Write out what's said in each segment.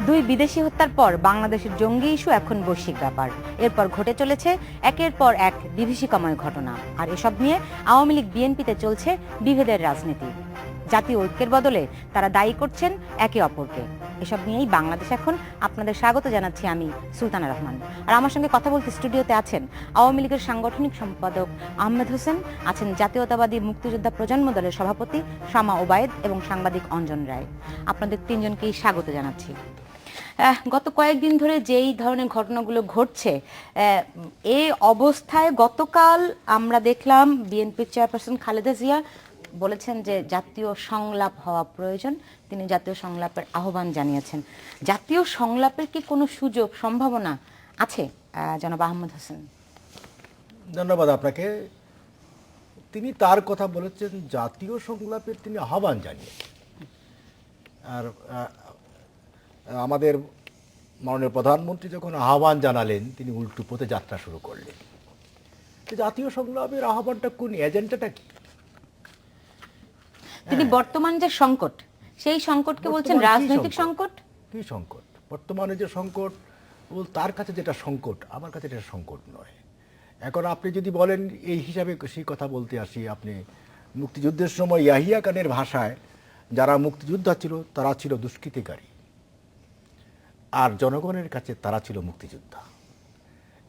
দুই বিদেশি হত্যার পর বাংলাদেশের জঙ্গি ইস্যু এখন বৈশ্বিক ব্যাপার। এরপর ঘটে চলেছে একের পর এক বিভীষিকাময় ঘটনা, আর এসব নিয়ে আওয়ামী লীগ বিএনপিতে চলছে বিভেদের রাজনীতি। জাতীয় ঐক্যের বদলে তারা দায়ী করছেন একে অপরকে। এসব নিয়েই বাংলাদেশ এখন। আপনাদের স্বাগত জানাচ্ছি আমি সুলতানা রহমান। আর আমার সঙ্গে কথা বলতে স্টুডিওতে আছেন আওয়ামী লীগের সাংগঠনিক সম্পাদক আহমেদ হোসেন, আছেন জাতীয়তাবাদী মুক্তিযোদ্ধা প্রজন্ম দলের সভাপতি শামা ওবায়েদ এবং সাংবাদিক অঞ্জন রায়। আপনাদের তিনজনকেই স্বাগত জানাচ্ছি। গত কয়েকদিন ধরে যেই ধরনের ঘটনাগুলো ঘটছে, এই অবস্থায় গতকাল আমরা দেখলাম বিএনপির চেয়ারপারসন খালেদা জিয়া বলেছেন যে জাতীয় সংলাপ হওয়া প্রয়োজন। তিনি জাতীয় সংলাপের আহ্বান জানিয়েছেন। জাতীয় সংলাপের কি কোনো সুযোগ সম্ভাবনা আছে জনাব আহমেদ হোসেন? ধন্যবাদ আপনাকে। তিনি তার কথা বলেছেন, জাতীয় সংলাপের তিনি আহ্বান জানিয়েছেন। আর আমাদের মাননীয় প্রধানমন্ত্রী যখন আহ্বান জানালেন, তিনি উল্টো পথে যাত্রা শুরু করলেন। জাতীয় সংলাপের আহ্বানটা কোন এজেন্ডাটা কি? তিনি বর্তমান যে সংকট, সেই সংকটকে বলছেন রাজনৈতিক সংকট। কি সংকট? বর্তমানে যে সংকট, তার কাছে যেটা সংকট, আমার কাছে এটা সংকট নয়। এখন আপনি যদি বলেন এই হিসাবে সেই কথা বলতে আসি, আপনি মুক্তিযুদ্ধের সময় ইয়াহিয়া খানের ভাষায় যারা মুক্তিযোদ্ধা ছিল তারা ছিল দুষ্কৃতিকারী, আর জনগণের কাছে তারা ছিল মুক্তিযোদ্ধা।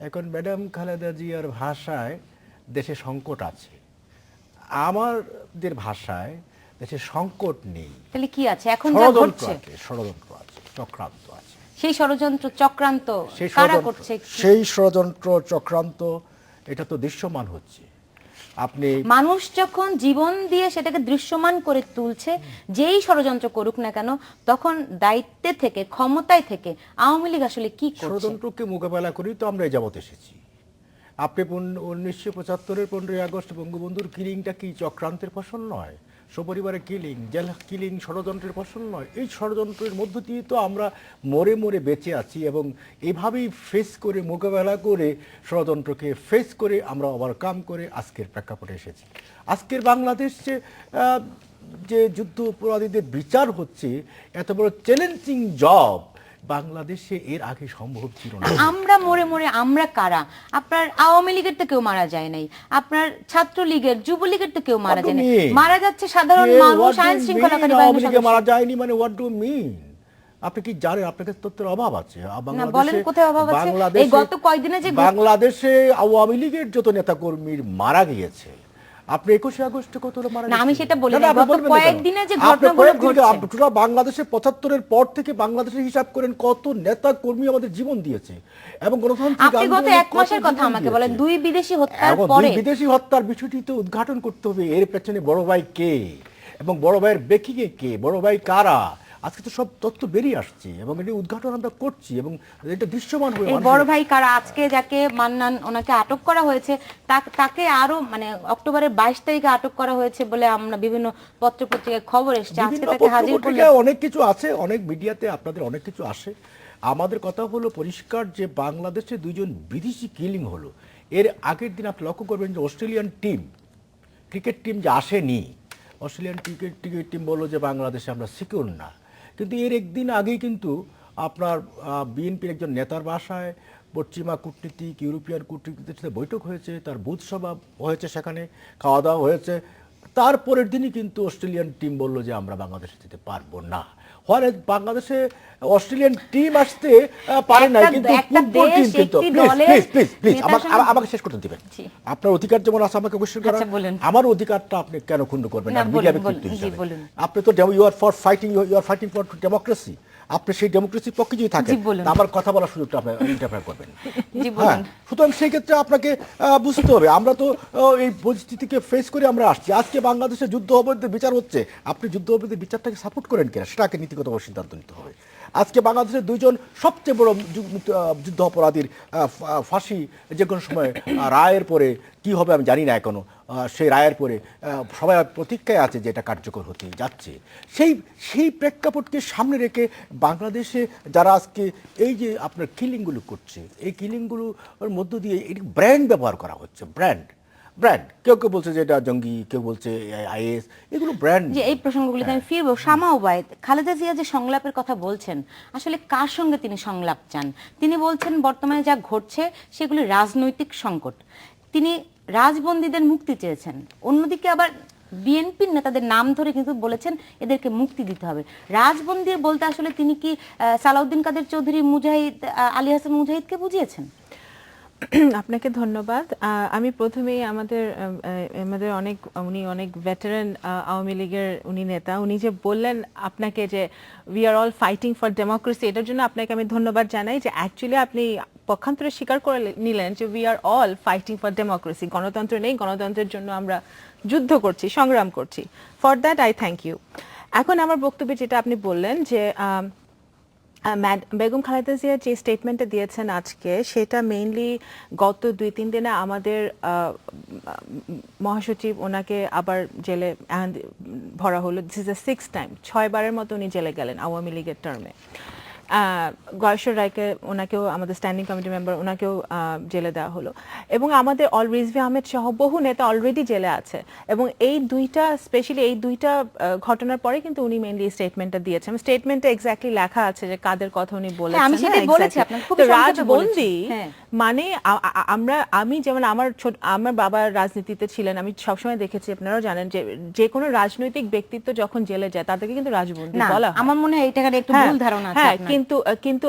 এখন ম্যাডাম খালেদা জিয়ার ভাষায় দেশে সংকট আছে, আমাদের ভাষায় দেশে সংকট নেই। তাহলে কি আছে এখন? যা ঘটছে ষড়যন্ত্র আছে, চক্রান্ত আছে। সেই ষড়যন্ত্র চক্রান্ত কারা করছে? সেই ষড়যন্ত্র চক্রান্ত এটা তো দৃশ্যমান হচ্ছে। আপনি মানুষ যখন জীবন দিয়ে সেটাকে দৃশ্যমান করে তুলছে, যেই ষড়যন্ত্র করুক না কেন, তখন দায়িত্বে থেকে, ক্ষমতায় থেকে আওয়ামী লীগ আসলে কি করছে? ষড়যন্ত্রকে মোকাবেলা করেই তো আমরা এই যাবত এসেছি। আপনি 1975-এর 15ই আগস্ট বঙ্গবন্ধুর কিলিংটা কি চক্রান্তের ফসল নয়? সপরিবারে কিলিং, জেল কিলিং ষড়যন্ত্রের ফসল নয়? এই ষড়যন্ত্রের মধ্য দিয়ে তো আমরা মরে মরে বেঁচে আছি, এবং এইভাবেই ফেস করে, মোকাবেলা করে, ষড়যন্ত্রকে ফেস করে আমরা ওভারকাম করে আজকের প্রেক্ষাপটে এসেছি। আজকের বাংলাদেশ যে যুদ্ধ অপরাধীদের বিচার হচ্ছে, এত বড় চ্যালেঞ্জিং জব বাংলাদেশে এর আগে সম্ভব ছিল না। আমরা মরে মরে আমরা কারা? আপনার আওয়ামী লীগের তো কেউ মারা যায় নাই, আপনার ছাত্রলীগের, যুবলীগের তো কেউ মারা যায় নাই। মারা যাচ্ছে সাধারণ মানুষ, আইন শৃঙ্খলাকারী বাহিনীর সদস্য। মারা যায়নি মানে হোয়াট ডু মিন? আপনি কি জানেন? আপনার কাছে তথ্যের অভাব আছে। বলেন কোথায় অভাব আছে? এই গত কয়েকদিনে যে বাংলাদেশে আওয়ামী লীগের যত নেতাকর্মী মারা গিয়েছে, আপনি 21শে আগস্টে কত মারা গেছে? আমি সেটা বলি না, গত কয়েকদিনে যে ঘটনাগুলো ঘটছে, বাংলাদেশে 75-এর পর থেকে বাংলাদেশের হিসাব করেন কত নেতা কর্মী আমাদের জীবন দিয়েছে, এবং গণতান্ত্রিক আপনি গত এক মাসের কথা আমাকে বলেন। দুই বিদেশি হত্যার পরে, দুই বিদেশি হত্যার বিষয়টি তো উদ্ঘাটন করতে হবে। এর পেছনে বড় ভাই কে, এবং বড় ভাইয়ের বেকিংয়ে কে, বড় ভাই কারা? আজকে তো সব তথ্য বেরিয়ে আসছে, এবং এটি উদ্ঘাটন আমরা করছি, এবং এটা দৃশ্যমান হয়ে। এই বড় ভাই কারা? আজকে যাকে মান্নান, ওনাকে আটক করা হয়েছে, তাকে আরো মানে অক্টোবরের 22 তারিখে আটক করা হয়েছে বলে আমরা বিভিন্ন পত্রপত্রিকায় খবর এসেছে। আজকে তাকে হাজির করলে অনেক কিছু আছে, অনেক মিডিয়াতে আপনাদের অনেক কিছু আসে। আমাদের কথা হলো পরিষ্কার যে বাংলাদেশে দুইজন বিদেশি কিলিং হলো। এর আগের দিন আপনি লক্ষ্য করবেন যে অস্ট্রেলিয়ান টিম, ক্রিকেট টিম যে আসেনি, অস্ট্রেলিয়ান ক্রিকেট টিম বললো যে বাংলাদেশে আমরা সিকিউর না। কিন্তু এর একদিন আগেই কিন্তু আপনার বিএনপির একজন নেতার বাসায় পশ্চিমা কূটনীতিক, ইউরোপিয়ান কূটনীতিকদের সাথে বৈঠক হয়েছে, তার বুথ সভা হয়েছে, সেখানে খাওয়া দাওয়া হয়েছে। তারপরের দিনই কিন্তু অস্ট্রেলিয়ান টিম বলল যে আমরা বাংলাদেশে যেতে পারবো না। হয় বাংলাদেশে অস্ট্রেলিয়ান টিম আসতে পারে না, কিন্তু ফুটবল টিম কিন্তু প্লিজ আমাকে শেষ করতে দিবেন। আপনার অধিকার যেমন আছে আমাকে কোশ্চেন করার, আমার অধিকারটা আপনি কেন ক্ষুণ্ণ করবেন? আপনি তো you are fighting for democracy. আপনি সেই ডেমোক্রেসির পক্ষে যদি থাকেন, আমার কথা বলার সুযোগটা আপনি ইন্টারফেয়ার করবেন। হ্যাঁ, সুতরাং সেই ক্ষেত্রে আপনাকে বুঝতে হবে আমরা তো এই পরিস্থিতিকে ফেস করে আমরা আসছি। আজকে বাংলাদেশে যুদ্ধ অপরাধীদের বিচার হচ্ছে, আপনি যুদ্ধ অপরাধীদের বিচারটাকে সাপোর্ট করেন কিনা সেটাকে নীতিগত সিদ্ধান্ত নিতে হবে। আজকে বাংলাদেশের দুইজন সবচেয়ে বড় যুদ্ধ অপরাধীর ফাঁসি যে কোনো সময় রায়ের পরে কি হবে আমি জানি না এখনো। সেই রায়ের পরে সবাই প্রতীক্ষায় আছে যে এটা কার্যকর হতে যাচ্ছে। সেই প্রেক্ষাপটকে সামনে রেখে বাংলাদেশে যারা আজকে এই যে আপনার কিলিংগুলো করছে, এই কিলিংগুলোর মধ্য দিয়ে এই ব্র্যান্ড ব্যবহার করা হচ্ছে। ব্র্যান্ড ব্র্যান্ড, কেউ কেউ বলছে যে এটা জঙ্গি, কেউ বলছে আইএস, এগুলো ব্র্যান্ড। যে এই প্রসঙ্গগুলিতে আমি ফিরবো। শামা ওবায়েদ, খালেদা জিয়া যে সংলাপের কথা বলছেন, আসলে কার সঙ্গে তিনি সংলাপ চান? তিনি বলছেন বর্তমানে যা ঘটছে সেগুলি রাজনৈতিক সংকট, তিনি রাজবন্দীদের মুক্তি চেয়েছেন। অন্যদিকে আবার বিএনপির নেতাদের নাম ধরে কিন্তু বলেছেন এদেরকে মুক্তি দিতে হবে। রাজবন্দী বলতে আসলে তিনি কি সালাউদ্দিন কাদের চৌধুরী, মুজাহিদ, আলী হাসান মুজাহিদকে বুঝিয়েছেন? আপনাকে ধন্যবাদ। আমি প্রথমেই আমাদের উনি অনেক ভেটারান আওয়ামী লীগের উনি নেতা, উনি যে বললেন আপনাকে যে we are all fighting for democracy, এটার জন্য আপনাকে আমি ধন্যবাদ জানাই যে অ্যাকচুয়ালি আপনি পক্ষান্তরে স্বীকার করে নিলেন যে we are all fighting for democracy, গণতন্ত্র নেই, গণতন্ত্রের জন্য আমরা যুদ্ধ করছি, সংগ্রাম করছি। For that I thank you. এখন আমার বক্তব্যে যেটা আপনি বললেন যে বেগম খালেদা জিয়া যে স্টেটমেন্টটা দিয়েছেন আজকে, সেটা মেইনলি গত 2-3 দিনে আমাদের মহাসচিব ওনাকে আবার জেলে ভরা হলো। This is the 6th time, 6 বারের মতো উনি জেলে গেলেন আওয়ামী লীগের টার্মে। গয়েশ্বর রায়কে, ওনাকেও আমাদের স্ট্যান্ডিং কমিটি মেম্বার, ওনাকেও জেলে দেওয়া হলো। এবং আমাদের রিজভী আহমেদ সহ বহু নেতা অলরেডি জেলে আছে। এবং এই দুইটা স্পেশালি এই দুইটা ঘটনার পরে কিন্তু উনি মেইনলি স্টেটমেন্টটা দিয়েছেন। স্টেটমেন্টে এক্স্যাক্টলি লেখা আছে যে কাদের কথা উনি বলেছেন। আমি সেটাই বলেছি আপনাকে, খুব তো সংক্ষেপে রাজবন্দী হ্যাঁ। মানে আমি যেমন আমার বাবা রাজনীতিতে ছিলেন, আমি সবসময় দেখেছি, আপনারাও জানেন যে যে কোনো রাজনৈতিক ব্যক্তিত্ব যখন জেলে যায় তাদেরকে কিন্তু রাজবন্দী বলা হয়। আমার মনে হয় এটা একটু ভুল ধারণা আছে আপনার। কিন্তু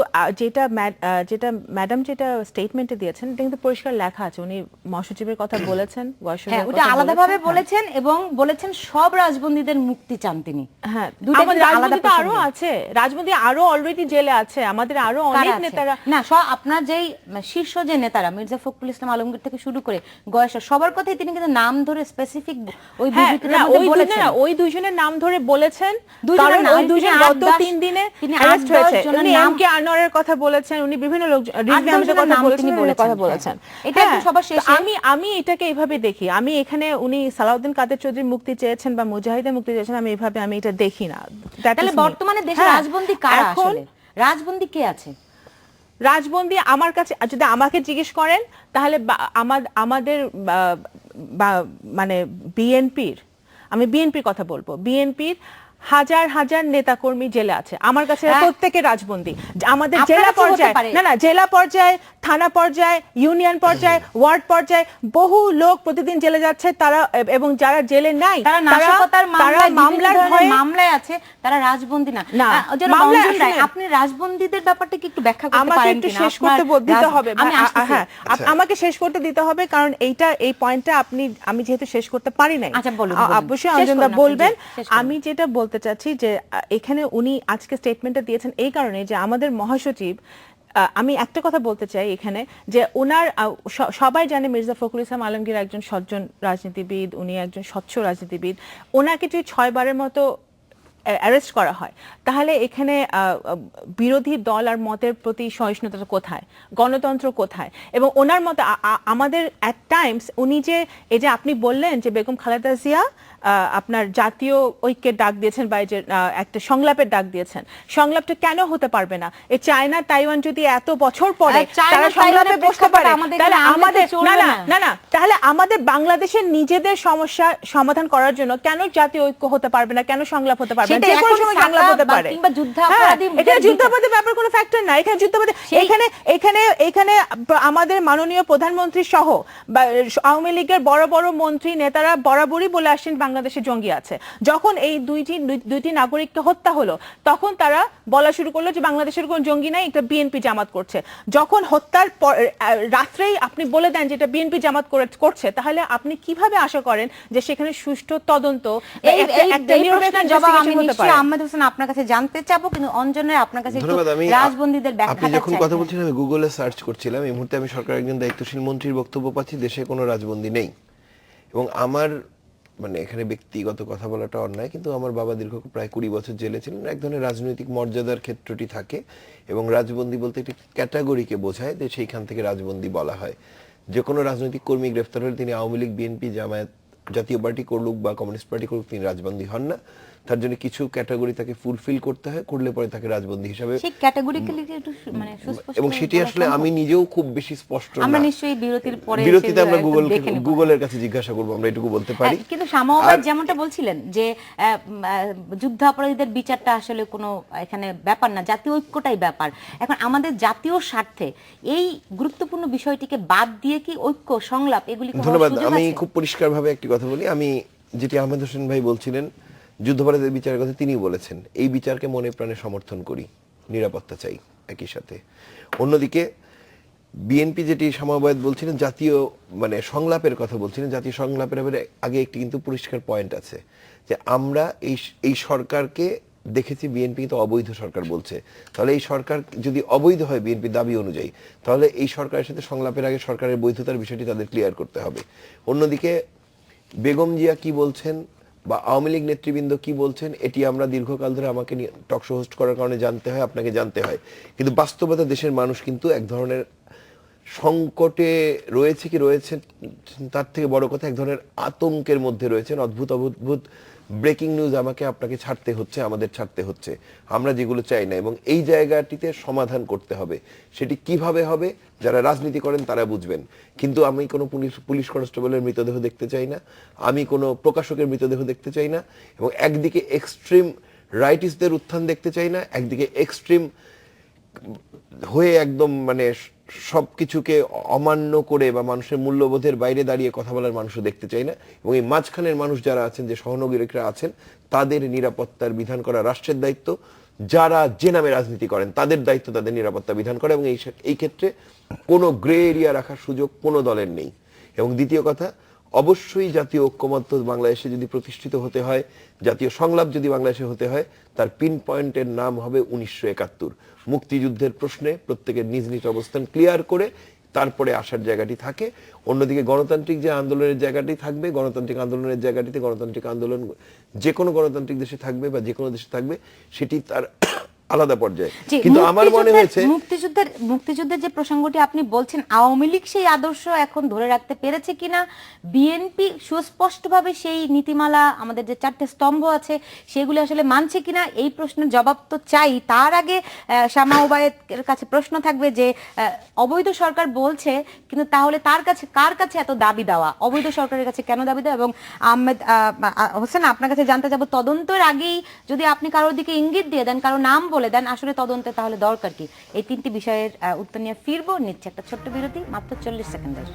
যেটা ম্যাডাম যেটা স্টেটমেন্টে দিয়েছেন এটা কিন্তু পরিষ্কার লেখা আছে, উনি মহাসচিবের কথা বলেছেন, হ্যাঁ, ওটা আলাদাভাবে বলেছেন এবং বলেছেন সব রাজবন্দীদের মুক্তি চান তিনি। হ্যাঁ, দুটো আলাদা তো আরো আছে, রাজবন্দী আরো অলরেডি জেলে আছে, আমাদের আরো অনেক নেতারা। না, আপনার যেই শীর্ষ যে নেতারা মির্জা ফখরুল ইসলাম আলমগীর থেকে শুরু করে গয়েশ্বর, সবার কথাই তিনি কিন্তু নাম ধরে স্পেসিফিক ওই বিবৃতির মধ্যে বলেছেন। ওই দুইজনের নাম ধরে বলেছেন, দুইজনের কারণ নাম, ওই দুইজন তিনি গত 3 দিনে অ্যারেস্ট হয়েছে। উনি এমকে আনোয়ারের কথা বলেছেন, উনি বিভিন্ন লোক রিজভী আহমেদের কথা বলেছেন। এটা একটু সবার শেষে আমি এটাকে এইভাবে দেখি, আমি এখানে উনি সালাউদ্দিন কাদের চৌধুরী মুক্তি চেয়েছেন বা মুজাহিদের মুক্তি চেয়েছেন, আমি এইভাবে আমি এটা দেখি না। তাহলে বর্তমানে দেশে রাজবন্দী কারা? আসলে রাজবন্দী কে আছে? রাজবন্দী আমার কাছে, যদি আমাকে জিজ্ঞেস করেন তাহলে আমাদের মানে আমি বিএনপির কথা বলবো। বিএনপির হাজার হাজার নেতাকর্মী জেলে আছে, আমার কাছে প্রত্যেকে রাজবন্দী। আমাদের জেলা পর্যায়ে, জেলা পর্যায়ে, থানা পর্যায়ে, ইউনিয়ন পর্যায়ে, ওয়ার্ড পর্যায়ে বহু লোক প্রতিদিন জেলে যাচ্ছে। তারা এবং যারা জেলে নাই তারা মামলায় আছে, তারা রাজবন্দী না। আপনি রাজবন্দীদের ব্যাপারটা কি একটু ব্যাখ্যা করতে পারেন? আমাকে একটু শেষ করতে দিতে হবে। হ্যাঁ, আমাকে শেষ করতে দিতে হবে, কারণ এই পয়েন্টটা আমি যেহেতু শেষ করতে পারি নাই, অবশ্যই অঞ্জনদা বলবেন। আমি যেটা বলতে চাচ্ছি যে এখানে উনি আজকে স্টেটমেন্টটা দিয়েছেন এই কারণে যে আমাদের মহাসচিব, আমি একটা কথা বলতে চাই এখানে যে ওনার সবাই জানে মির্জা ফখরুল ইসলাম আলমগীর একজন সজ্জন রাজনীতিবিদ, উনি একজন স্বচ্ছ রাজনীতিবিদ। ওনাকে যদি 6 বারের মতো অ্যারেস্ট করা হয়, তাহলে এখানে বিরোধী দল আর মতের প্রতি সহিষ্ণুতা কোথায়, গণতন্ত্র কোথায়? এবং ওনার মতে আমাদের অ্যাট টাইমস উনি যে এই যে আপনি বললেন যে বেগম খালেদা জিয়া আপনার জাতীয় ঐক্যের ডাক দিয়েছেন বা যে একটা সংলাপের ডাক দিয়েছেন, সংলাপটা কেন হতে পারবে না? এই চায়না তাইওয়ান যদি এত বছর পরে তারা সংলাপে বসতে পারে, তাহলে আমাদের তাহলে আমাদের বাংলাদেশের নিজেদের সমস্যা সমাধান করার জন্য কেন জাতীয় ঐক্য হতে পারবে না, কেন সংলাপ হতে পারবে না? যে কোনো সময় সংলাপ হতে পারে, কিংবা যুদ্ধাপরাধী, এখানে যুদ্ধাপরাধী ব্যাপার কোনো ফ্যাক্টর না। এখানে যুদ্ধাপরাধী, এখানে আমাদের মাননীয় প্রধানমন্ত্রী সহ আওয়ামী লীগের বড় বড় মন্ত্রী নেতারা বরাবরই বলে আসছেন বাংলাদেশে জঙ্গি আছে। যখন এই দুইটি নাগরিককে হত্যা হলো, তখন তারা বলা শুরু করলো যে বাংলাদেশের কোন জঙ্গি নাই, এটা বিএনপি জামাত করছে। যখন হত্যার রাত্রেই আপনি বলে দেন যে এটা বিএনপি জামাত করছে, তাহলে আপনি কিভাবে আশা করেন যে সেখানে সুষ্ঠু তদন্ত, আহমেদ হোসেন আপনার কাছে জানতে চাবো, কিন্তু অঞ্জনের আপনার কাছে রাজবন্দীদের ব্যাখ্যা। আপনি যখন কথা বলছিলেন আমি গুগলে সার্চ করছিলাম, এই মুহূর্তে আমি সরকার একজন দায়িত্বশীল মন্ত্রীর বক্তব্য পাচ্ছি দেশে কোনো রাজবন্দী নেই। এবং আমার মানে এখানে ব্যক্তিগত কথা বলাটা অন্যায়, কিন্তু আমার বাবা দীর্ঘ প্রায় 20 বছর জেলে ছিলেন। এক ধরনের রাজনৈতিক মর্যাদার ক্ষেত্রটি থাকে এবং রাজবন্দী বলতে একটি ক্যাটাগরিকে বোঝায়, যে সেইখান থেকে রাজবন্দী বলা হয়। যে কোনো রাজনৈতিক কর্মী গ্রেফতার হলে তিনি আওয়ামী লীগ, বিএনপি, জামায়াত, জাতীয় পার্টি করুক বা কমিউনিস্ট পার্টি করুক, তিনি রাজবন্দী হন না। তার জন্য কিছু ক্যাটাগরি তাকে ফুলফিল করতে হয়, করলে পরে তাকে রাজবন্দী হিসাবে সেই ক্যাটাগরিক্যালি একটু মানে সুস্পষ্ট এবং সেটি আসলে আমি নিজেও খুব বেশি স্পষ্ট না। আমরা নিশ্চয়ই বিরতির পরে বিরতিতে আমরা গুগলের কাছে জিজ্ঞাসা করব, আমরা এটুকু বলতে পারি। কিন্তু সামাওয়াত যেমনটা বলছিলেন যে যুদ্ধাপরাধীদের বিচারটা আসলে কোনো এখানে ব্যাপার না, জাতীয় ঐক্যটাই ব্যাপার। এখন আমাদের জাতীয় স্বার্থে এই গুরুত্বপূর্ণ বিষয়টিকে বাদ দিয়ে কি ঐক্য সংলাপ এগুলি কি হওয়ার ধন্যবাদ। সুযোগ আমি আছে? খুব পরিষ্কারভাবে একটি কথা বলি, আমি যেটি আহমেদ হোসেন ভাই বলছিলেন যুদ্ধাপরাধীদের বিচারের কথা তিনিই বলেছেন, এই বিচারকে মনে প্রাণে সমর্থন করি, নিরাপত্তা চাই একই সাথে। অন্যদিকে বিএনপি যেটি সামাওয়াত বলছিলেন জাতীয় মানে সংলাপের কথা বলছিলেন, জাতীয় সংলাপের আগে একটি কিন্তু পরিষ্কার পয়েন্ট আছে যে আমরা এই সরকারকে দেখেছি বিএনপি কিন্তু অবৈধ সরকার বলছে, তাহলে এই সরকার যদি অবৈধ হয় বিএনপি দাবি অনুযায়ী, তাহলে এই সরকারের সাথে সংলাপের আগে সরকারের বৈধতার বিষয়টি তাদের ক্লিয়ার করতে হবে। অন্যদিকে বেগম জিয়া কি বলছেন বা আওয়ামী লীগ নেতৃবৃন্দ কি বলছেন এটি আমরা দীর্ঘকাল ধরে আমাকে টক শো হোস্ট করার কারণে জানতে হয়, আপনাকে জানতে হয়, কিন্তু বাস্তবতা দেশের মানুষ কিন্তু এক ধরনের সংকটে রয়েছে কি রয়েছে তার থেকে বড় কথা এক ধরনের আতঙ্কের মধ্যে রয়েছেন। অদ্ভুত অদ্ভুত ব্রেকিং নিউজ আমাকে আপনাকে ছাড়তে হচ্ছে, আমাদের ছাড়তে হচ্ছে, আমরা যেগুলো চাই না, এবং এই জায়গাটিতে সমাধান করতে হবে। সেটি কিভাবে হবে যারা রাজনীতি করেন তারা বুঝবেন, কিন্তু আমি কোনো পুলিশ কনস্টেবলের মৃতদেহ দেখতে চাই না, আমি কোনো প্রকাশকের মৃতদেহ দেখতে চাই না, এবং একদিকে এক্সট্রিম রাইটিস্টদের উত্থান দেখতে চাই না, একদিকে এক্সট্রিম হয়ে একদম মানে সবকিছুকে অমান্য করে বা মানুষের মূল্যবোধের বাইরে দাঁড়িয়ে কথা বলার মানুষও দেখতে চাই না। এবং এই মাঝখানের মানুষ যারা আছেন, যে সহনাগরিকরা আছেন, তাদের নিরাপত্তার বিধান করা রাষ্ট্রের দায়িত্ব, যারা যে নামে রাজনীতি করেন তাদের দায়িত্ব তাদের নিরাপত্তা বিধান করা, এবং এই ক্ষেত্রে কোনো গ্রে এরিয়া রাখার সুযোগ কোনো দলের নেই। এবং দ্বিতীয় কথা, অবশ্যই জাতীয় ঐক্যমত্য বাংলাদেশে যদি প্রতিষ্ঠিত হতে হয়, জাতীয় সংলাপ যদি বাংলাদেশে হতে হয়, তার পিন পয়েন্টের নাম হবে 1971। মুক্তিযুদ্ধের প্রশ্নে প্রত্যেকের নিজ নিজ অবস্থান ক্লিয়ার করে তারপরে আসার জায়গাটি থাকে। অন্যদিকে গণতান্ত্রিক যে আন্দোলনের জায়গাটি থাকবে, গণতান্ত্রিক আন্দোলনের জায়গাটিতে গণতান্ত্রিক আন্দোলন যে কোনো গণতান্ত্রিক দেশে থাকবে বা যে কোনো দেশে থাকবে, সেটি তার আলাদা পর্যায়ে। কিন্তু আমার মনে হয়েছে মুক্তিযুদ্ধের যে প্রসঙ্গটি আপনি বলছেন, আওয়ামী লীগ সেই আদর্শ এখন ধরে রাখতে পেরেছে কিনা, বিএনপি সুস্পষ্টভাবে সেই নীতিমালা আমাদের যে 4টে স্তম্ভ আছে সেগুলো আসলে মানছে কিনা, এই প্রশ্নের জবাব তো চাই। তার আগে সামাওয়াতের কাছে প্রশ্ন থাকবে যে অবৈধ সরকার বলছে, কিন্তু তাহলে কার কাছে এত দাবি দেওয়া, অবৈধ সরকারের কাছে কেন দাবি দেওয়া? এবং আহমেদ হোসেন, আপনার কাছে জানতে যাব, তদন্তের আগেই যদি আপনি কারোর দিকে ইঙ্গিত দিয়ে দেন, কারো নাম বলে দেন, আসলে তদন্তে তাহলে দরকার কি? এই 3টি বিষয়ের উত্তর নিয়ে ফিরবো। নিচ্ছে একটা ছোট্ট বিরতি, মাত্র 40 সেকেন্ডের।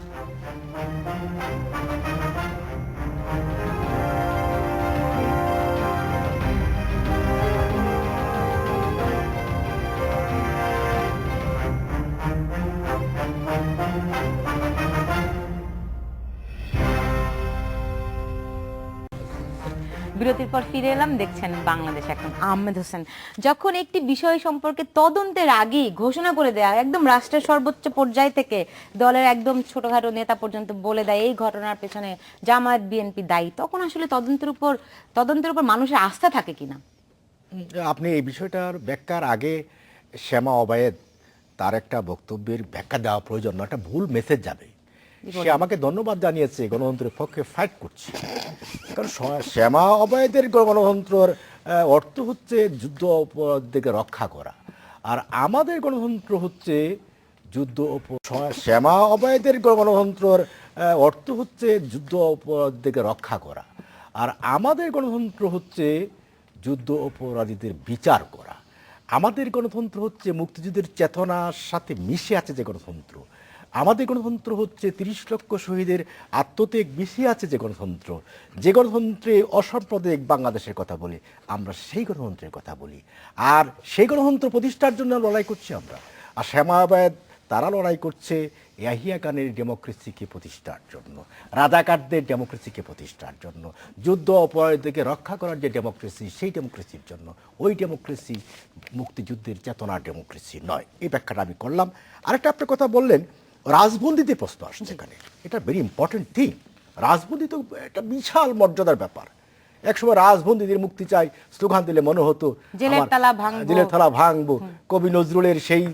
বিরতির পর ফিরে এলাম, দেখছেন বাংলাদেশ এখন। আহমেদ হোসেন, যখন একটি বিষয় সম্পর্কে তদন্তের আগেই ঘোষণা করে দেয়া, একদম রাষ্ট্রের সর্বোচ্চ পর্যায় থেকে দলের একদম ছোটখাটো নেতা পর্যন্ত বলে দেয় এই ঘটনার পেছনে জামায়াত বিএনপি দায়ী, তখন আসলে তদন্তের উপর মানুষের আস্থা থাকে কিনা? আপনি এই বিষয়টার ব্যাখ্যার আগে শ্যামা অবায়েদ তার একটা বক্তব্যের ব্যাখ্যা দেওয়া প্রয়োজন না, একটা ভুল মেসেজ যাবে। সে আমাকে ধন্যবাদ জানিয়েছে, গণতন্ত্রের পক্ষে ফাইট করছে, কারণ শ্যামা অবায়েদের গণতন্ত্রের অর্থ হচ্ছে যুদ্ধ অপরাধীদেরকে রক্ষা করা, আর আমাদের গণতন্ত্র হচ্ছে শ্যামা অবায়েদের গণতন্ত্রের অর্থ হচ্ছে যুদ্ধ অপরাধীদেরকে রক্ষা করা, আর আমাদের গণতন্ত্র হচ্ছে যুদ্ধ অপরাধীদের বিচার করা। আমাদের গণতন্ত্র হচ্ছে মুক্তিযুদ্ধের চেতনার সাথে মিশে আছে যে গণতন্ত্র। আমাদের গণতন্ত্র হচ্ছে 30 লক্ষ শহীদের আত্মত্যাগ মিশিয়ে আছে যে গণতন্ত্র। যে গণতন্ত্রে অসাম্প্রদায়িক বাংলাদেশের কথা বলি, আমরা সেই গণতন্ত্রের কথা বলি, আর সেই গণতন্ত্র প্রতিষ্ঠার জন্য লড়াই করছি আমরা। আর শ্যামা অবায়েদ তারা লড়াই করছে ইয়াহিয়া খানের ডেমোক্রেসিকে প্রতিষ্ঠার জন্য, রাজাকারদের ডেমোক্রেসিকে প্রতিষ্ঠার জন্য, যুদ্ধ অপরাধীদেরকে রক্ষা করার যে ডেমোক্রেসি, সেই ডেমোক্রেসির জন্য। ওই ডেমোক্রেসি মুক্তিযুদ্ধের চেতনার ডেমোক্রেসি নয়। এই ব্যাখ্যাটা আমি করলাম। আরেকটা আপনার কথা বললেন, রাজবন্দীতে প্রশ্ন আসছে এখানে, এটা ভেরি ইম্পর্টেন্ট থিং। রাজবন্দী তো একটা বিশাল মর্যাদার ব্যাপার। একসময় রাজবন্দীদের মুক্তি চাই স্লোগান দিলে মনে হতো জেলের তালা ভাঙবো, কবি নজরুলের সেই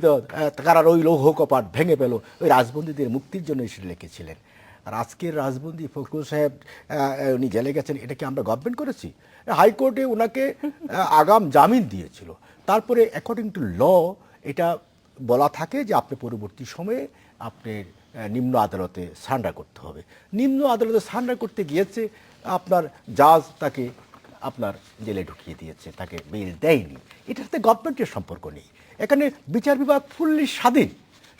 কারার ওই লৌহ কপাট ভেঙে পেল, ওই রাজবন্দীদের মুক্তির জন্য এসে লিখেছিলেন। আর আজকের রাজবন্দী ফখরুল সাহেব উনি জেলে গেছেন, এটা কি আমরা গভর্নমেন্ট করেছি? হাইকোর্টে ওনাকে আগাম জামিন দিয়েছিল। তারপরে অ্যাকর্ডিং টু ল এটা বলা থাকে যে আপনি পরবর্তী সময়ে আপনার নিম্ন আদালতে সারেন্ডার করতে হবে। নিম্ন আদালতে সারেন্ডার করতে গিয়েছে, আপনার জাজ তাকে আপনার জেলে ঢুকিয়ে দিয়েছে, তাকে বেল দেয়নি। এটার সাথে গভর্নমেন্টের সম্পর্ক নেই। এখানে বিচার বিভাগ ফুললি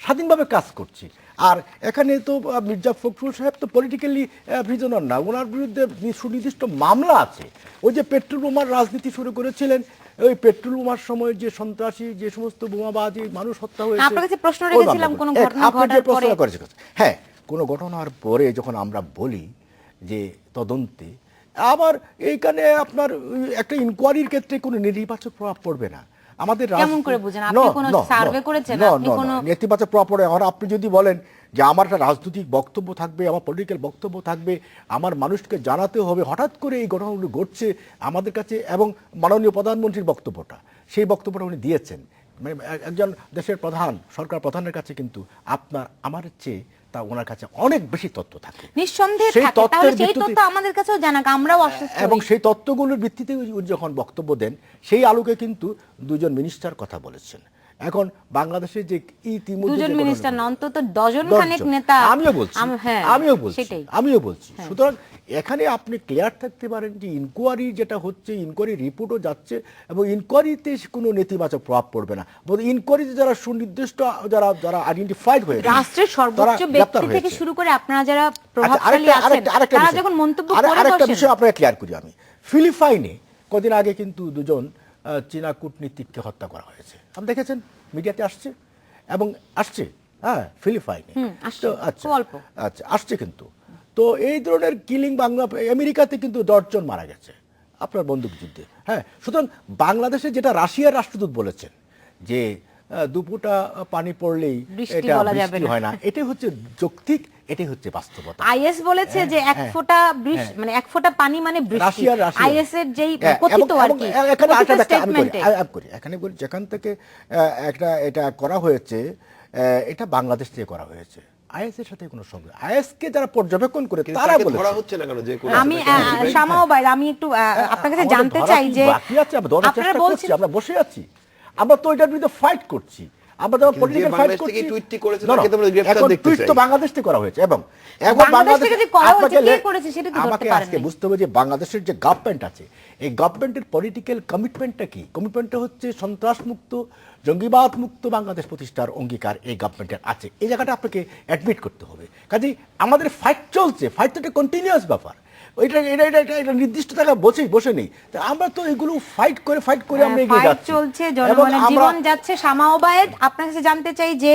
স্বাধীনভাবে কাজ করছে। আর এখানে তো মির্জা ফখরুল সাহেব তো পলিটিক্যালি প্রিজনার না, ওনার বিরুদ্ধে সুনির্দিষ্ট মামলা আছে। ওই যে পেট্রোল বোমার রাজনীতি শুরু করেছিলেন, ওই পেট্রোল বোমার সময় যে সন্ত্রাসী, যে সমস্ত বোমাবাজি, মানুষ হত্যা হয়েছে। আপনার কাছে প্রশ্ন রেখেছিলাম কোন ঘটনা ঘটার পরে। হ্যাঁ, কোন ঘটনার পরে যখন আমরা বলি যে তদন্তে, আবার এইখানে আপনার একটা ইনকোয়ারির ক্ষেত্রে কোনো নেতিবাচক প্রভাব পড়বে না। আমাদের কেমন করে বুঝেন? আপনি কোন সার্ভে করেছেন? আপনি কোন নেতিবাচক প্রভাব পড়ে? আর আপনি যদি বলেন যে আমার একটা রাজনৈতিক বক্তব্য থাকবে, আমার পলিটিক্যাল বক্তব্য থাকবে, আমার মানুষকে জানাতে হবে হঠাৎ করে এই ঘটনাগুলো ঘটছে আমাদের কাছে, এবং মাননীয় প্রধানমন্ত্রীর বক্তব্যটা, সেই বক্তব্যটা উনি দিয়েছেন। মানে একজন দেশের প্রধান, সরকার প্রধানের কাছে কিন্তু আপনার আমার চেয়ে তা ওনার কাছে অনেক বেশি তথ্য থাকে, নিঃসন্দেহে থাকে। তাহলে সেই তথ্য আমাদের কাছেও জানাক, আমরাও আশ্বস্ত হই। এবং সেই তথ্যগুলোর ভিত্তিতে যখন বক্তব্য দেন, সেই আলোকে কিন্তু দুজন মিনিস্টার কথা বলেছেন। এখন বাংলাদেশে যে ইতিমধ্যে দুজন মিনিস্টার না, অন্তত ডজন খানেক নেতা। আমিও বলছি। সুতরাং এখানে আপনি ক্লিয়ার থাকতে পারেন যে ইনকোয়ারি যেটা হচ্ছে, ইনকোয়ারি রিপোর্টও যাচ্ছে, এবং ইনকোয়ারিতে কোনো নেতিবাচক প্রভাব পড়বে না। ইনকোয়ারিতে যারা সুনির্দিষ্ট, যারা আইডেন্টিফাইড হয়ে রাষ্ট্রের সর্বোচ্চ ব্যক্তি থেকে শুরু করে আপনারা যারা প্রভাবশালী আছেন, তারা যখন মন্তব্য করে বসেন। আরেকটা বিষয় আপনাকে ক্লিয়ার করি আমি। ফিলিপাইনে কদিন আগে কিন্তু দুজন চীনা কূটনীতিককে হত্যা করা হয়েছে, আপনি দেখেছেন, মিডিয়াতে আসছে এবং আসছে। হ্যাঁ, ফিলিপাইনে আচ্ছা আসছে কিন্তু। তো এই ধরনের কিলিং আমেরিকাতে কিন্তু 10 জন মারা গেছে আপনার বন্দুক যুদ্ধে। হ্যাঁ, সুতরাং বাংলাদেশে যেটা রাশিয়ার রাষ্ট্রদূত বলেছেন যে দুপুটা পানি পড়লেই এটা বৃষ্টি হয় না, এটাই হচ্ছে যৌক্তিক, এটাই হচ্ছে বাস্তবতা। আইএস বলেছে যে এক ফোঁটা বৃষ্টি মানে এক ফোঁটা পানি মানে বৃষ্টি। আইএস এর যেই কথিত আর কি এখানে বলি, যেখান থেকে এটা করা হয়েছে, এটা বাংলাদেশ থেকে করা হয়েছে। আইএস এর সাথে কোনো সঙ্গে, আইএস কে যারা পর্যবেক্ষণ করে তারা বলে ধরা হচ্ছে না কেন? যে আমি শামাও ভাই, আমি একটু আপনার কাছে জানতে চাই যে আপনারা বলছেন আমরা বসে আছি, আমরা তো এটার বিরুদ্ধে ফাইট করছি। আমরা যখন পলিটিক্যাল ফাইট করছি, টুইটটি করেছেন তাকে তোমরা গ্রেফতার দেখতে চাই। টুইট তো বাংলাদেশ থেকে করা হয়েছে, এবং বাংলাদেশ থেকে যে করা হয়েছে, কে করেছে সেটা তো ধরতে পারেন আজকে বুঝতে হবে যে বাংলাদেশের যে গভর্নমেন্ট আছে, এই গভর্নমেন্টের পলিটিক্যাল কমিটমেন্টটা কি? কমিটমেন্টটা হচ্ছে সন্ত্রাস মুক্ত, জঙ্গিবাদ মুক্ত বাংলাদেশ প্রতিষ্ঠার অঙ্গীকার এই গভর্নমেন্টের আছে। এই জায়গাটা আপনাকে অ্যাডমিট করতে হবে। কাজেই আমাদের ফাইট চলছে, ফাইট তো একটা কন্টিনিউয়াস ব্যাপার, এটা নির্দিষ্ট জায়গায় বসে নেই। আমরা তো এগুলো ফাইট করে আমরা এগিয়ে যাচ্ছি, চলছে, জনগণের জীবন যাচ্ছে। শামা ওবায়েদ, আপনার কাছে জানতে চাই যে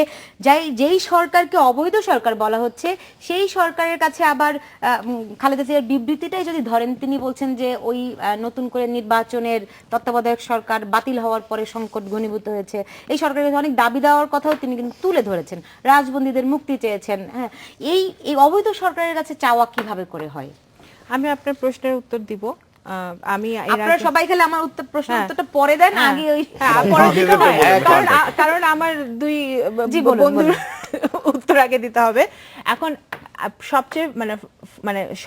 যেই সরকারকে অবৈধ সরকার বলা হচ্ছে, সেই সরকারের কাছে আবার খালেদা জিয়ার বিবৃতিটাই যদি ধরেন, তিনি বলছেন যে ওই নতুন করে নির্বাচনের তত্ত্বাবধায়ক সরকার বাতিল হওয়ার পরে সংকট ঘনীভূত হয়েছে, এই সরকারের অনেক দাবি দেওয়ার কথাও তিনি কিন্তু তুলে ধরেছেন, রাজবন্দীদের মুক্তি চেয়েছেন। হ্যাঁ, এই অবৈধ সরকারের কাছে চাওয়া কিভাবে করে হয়? আমি আপনার প্রশ্নের উত্তর দিব। আমি আপনারা সবাই খেলে আমার প্রশ্নের উত্তরটা পরে দেন, আগে ওই কারণ আমার দুই বন্ধুর উত্তর আগে দিতে হবে। এখন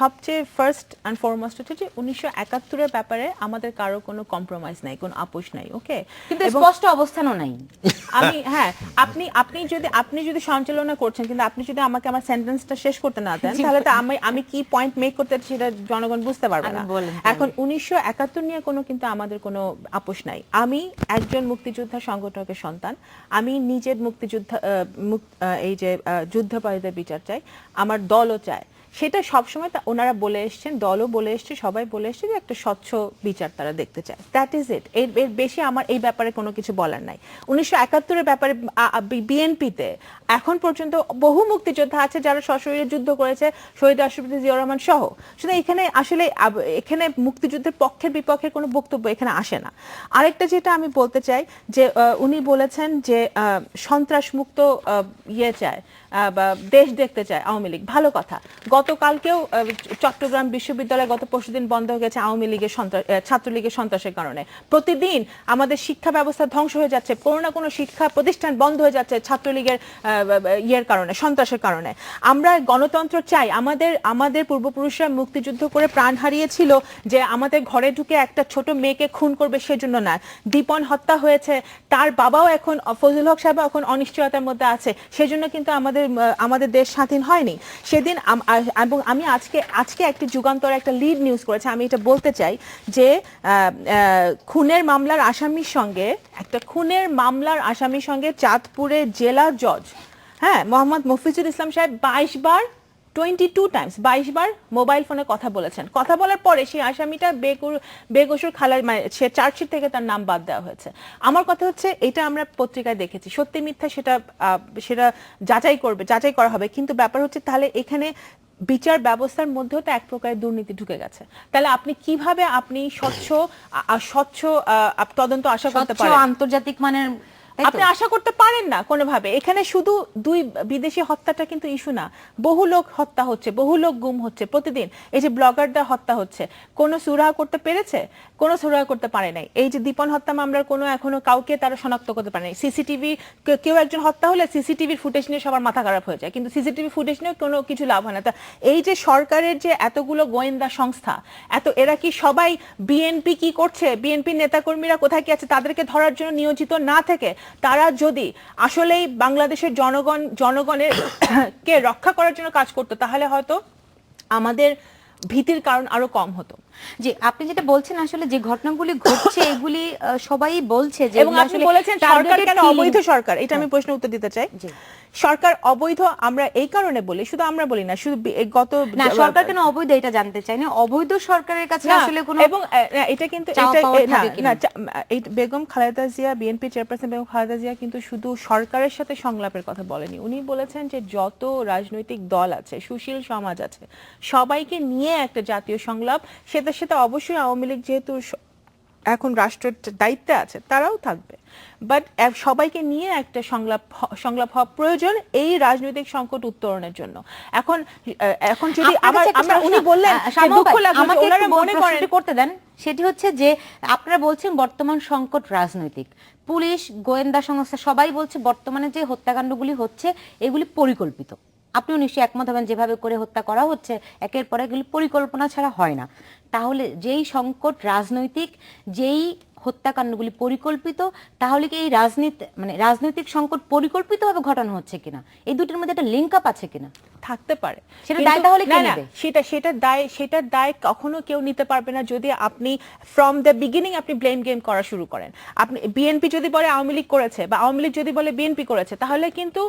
সবচেয়ে ফার্স্ট এন্ড ফরমোস্ট হচ্ছে যে 1971 এর ব্যাপারে আমাদের কারো কোনো কম্প্রোমাইজ নাই, কোনো আপোষ নাই। ওকে, কিন্তু স্পষ্ট অবস্থানও নাই। আমি আপনি যদি সঞ্চালনা করছেন, কিন্তু আপনি যদি আমাকে আমার সেন্টেন্সটা শেষ করতে না দেন, তাহলে তো আমি কি পয়েন্ট মেক করতে সেটা জনগণ বুঝতে পারবে না। এখন 1971 নিয়ে কিন্তু আমাদের কোনো আপোষ নাই। আমি একজন মুক্তিযোদ্ধা সংগঠকের সন্তান, আমি নিজের মুক্তিযোদ্ধা এই যে যুদ্ধাপরাধীদের বিচার চাই, আমার দলও চায়। সেটা সবসময় ওনারা বলে এসছেন, দলও বলে এসছে, সবাই বলে এসছে যে একটা স্বচ্ছ বিচার তারা দেখতে চায়। That is it. এর বেশি আমার এই ব্যাপারে কোনো কিছু বলার নাই। 1971 এর ব্যাপারে বিএনপিতে এখন পর্যন্ত বহু মুক্তিযোদ্ধা আছে যারা সশরীরে যুদ্ধ করেছে, শহীদ রাষ্ট্রপতি জিয়াউর রহমান সহ। শুধু এখানে মুক্তিযুদ্ধের পক্ষের বিপক্ষের কোনো বক্তব্য এখানে আসে না। আরেকটা যেটা আমি বলতে চাই যে উনি বলেছেন যে সন্ত্রাস মুক্ত চায়, দেশ দেখতে চায় আওয়ামী লীগ, ভালো কথা। গতকালকেও চট্টগ্রাম বিশ্ববিদ্যালয় গত পরশুদিন বন্ধ হয়ে গেছে আওয়ামী লীগের ছাত্রলীগের সন্ত্রাসের কারণে। প্রতিদিন আমাদের শিক্ষা ব্যবস্থা ধ্বংস হয়ে যাচ্ছে, কোনো না কোনো শিক্ষা প্রতিষ্ঠান বন্ধ হয়ে যাচ্ছে ছাত্রলীগের কারণে, সন্ত্রাসের কারণে। আমরা গণতন্ত্র চাই। আমাদের পূর্বপুরুষরা মুক্তিযুদ্ধ করে প্রাণ হারিয়েছিল যে আমাদের ঘরে ঢুকে একটা ছোট মেয়েকে খুন করবে সেজন্য না। দীপন হত্যা হয়েছে, তার বাবাও এখন, ফজলুল হক সাহেব এখন অনিশ্চয়তার মধ্যে আছে, সেজন্য কিন্তু আমাদের দেশ স্বাধীন হয়নি সেদিন। এবং আমি আজকে একটি যুগান্তর একটা লিড নিউজ করেছে, আমি এটা বলতে চাই যে খুনের মামলার আসামির সঙ্গে চাঁদপুরের জেলা জজ, হ্যাঁ, মোহাম্মদ মফিজুল ইসলাম সাহেব 22 বার মোবাইল ফোনে কথা বলেছেন। কথা বলার পরে সেই আসামিটা বেকসুর খালার, মানে সে চার্জশিট থেকে তার নাম বাদ দেওয়া হয়েছে। আমার কথা হচ্ছে এটা আমরা পত্রিকায় দেখেছি, সত্যি মিথ্যা সেটা যাচাই করা হবে, কিন্তু ব্যাপার হচ্ছে তাহলে এখানে বিচার ব্যবস্থার মধ্যেও তো এক প্রকারের দুর্নীতি ঢুকে গেছে। তাহলে আপনি কিভাবে স্বচ্ছ তদন্ত আশা করতে পারেন? আন্তর্জাতিক মানের আপনি আশা করতে পারেন না কোনোভাবে। এখানে শুধু 2 বিদেশি হত্যাটা কিন্তু ইস্যু না, বহু লোক হত্যা হচ্ছে, বহু লোক গুম হচ্ছে প্রতিদিন। এই যে ব্লগারদের হত্যা হচ্ছে, কোনো সুরাহা করতে পেরেছে? কোনো সুরাহা করতে পারে নাই। এই যে দীপন হত্যা মামলার এখনো কাউকে তারা শনাক্ত করতে পারে নাই। সিসিটিভি, কেউ একজন হত্যা হলে সিসিটিভির ফুটেজ নিয়ে সবার মাথা খারাপ হয়ে যায়, কিন্তু সিসিটিভি ফুটেজ নিয়ে কোনো কিছু লাভ হয় না। তা এই যে সরকারের যে এতগুলো গোয়েন্দা সংস্থা, এরা কি সবাই বিএনপি কি করছে, বিএনপি নেতাকর্মীরা কোথায় কি আছে তাদেরকে ধরার জন্য নিয়োজিত না থেকে তারা যদি আসলেই বাংলাদেশের জনগণের কে রক্ষা করার জন্য কাজ করতো, তাহলে হয়তো আমাদের ভীতির কারণ আরো কম হতো। জি, আপনি যেটা বলছেন আসলে যে ঘটনাগুলি ঘটছে এগুলি সবাই বলছে যে, এবং আপনি বলেছেন সরকার কেন অবৈধ সরকার, এটা আমি প্রশ্ন উত্তর দিতে চাই। সরকার অবৈধ আমরা এই কারণে বলি, শুধু আমরা বলি না, শুধু না সরকার কেন অবৈধ এটা জানতে চাই না, অবৈধ সরকারের কাছে আসলে কোনো, এবং এটা কিন্তু বেগম খালেদা জিয়া, বিএনপি চেয়ারপারসন বেগম খালেদা জিয়া কিন্তু শুধু সরকারের সাথে সংলাপের কথা বলেনি। উনি বলেছেন যে যত রাজনৈতিক দল আছে, সুশীল সমাজ আছে, সবাইকে নিয়ে একটা জাতীয় সংলাপ, সেটা অবশ্যই আওয়ামী লীগ যেহেতু এখন রাষ্ট্রের দায়িত্বে আছে তারাও থাকবে, বাট সবাইকে নিয়ে একটা সংলাপ হওয়া প্রয়োজন এই রাজনৈতিক সংকট উত্তরণের জন্য। এখন যদি আমরা উনি বললেন দুঃখ লাগলো, ওনারা মনে করেন করতে দেন, সেটি হচ্ছে যে আপনারা বলছেন বর্তমান সংকট রাজনৈতিক, পুলিশ গোয়েন্দা সংস্থা সবাই বলছে বর্তমানে যে হত্যাকাণ্ডগুলি হচ্ছে এগুলি পরিকল্পিত। আপনিও নিশ্চয়ই একমত হবেন, যেভাবে করে হত্যা করা হচ্ছে একের পর এগুলি পরিকল্পনা ছাড়া হয় না। তাহলে যেই সংকট রাজনৈতিক, যেই হত্যাকাণ্ডগুলি পরিকল্পিত, তাহলে কি এই রাজনৈতিক সংকট পরিকল্পিতভাবে ঘটানো হচ্ছে কিনা, এই দুটোর মধ্যে একটা লিঙ্ক আপ আছে কিনা? থাকতে পারে, সেটা দায় তাহলে কে নেবে? সেটার দায় কখনো কেউ নিতে পারবে না যদি আপনি ফ্রম দ্য বিগিনিং আপনি ব্লেম গেম করা শুরু করেন। আপনি বিএনপি যদি বলে আওয়ামী লীগ করেছে, বা আওয়ামী লীগ যদি বলে বিএনপি করেছে, তাহলে কিন্তু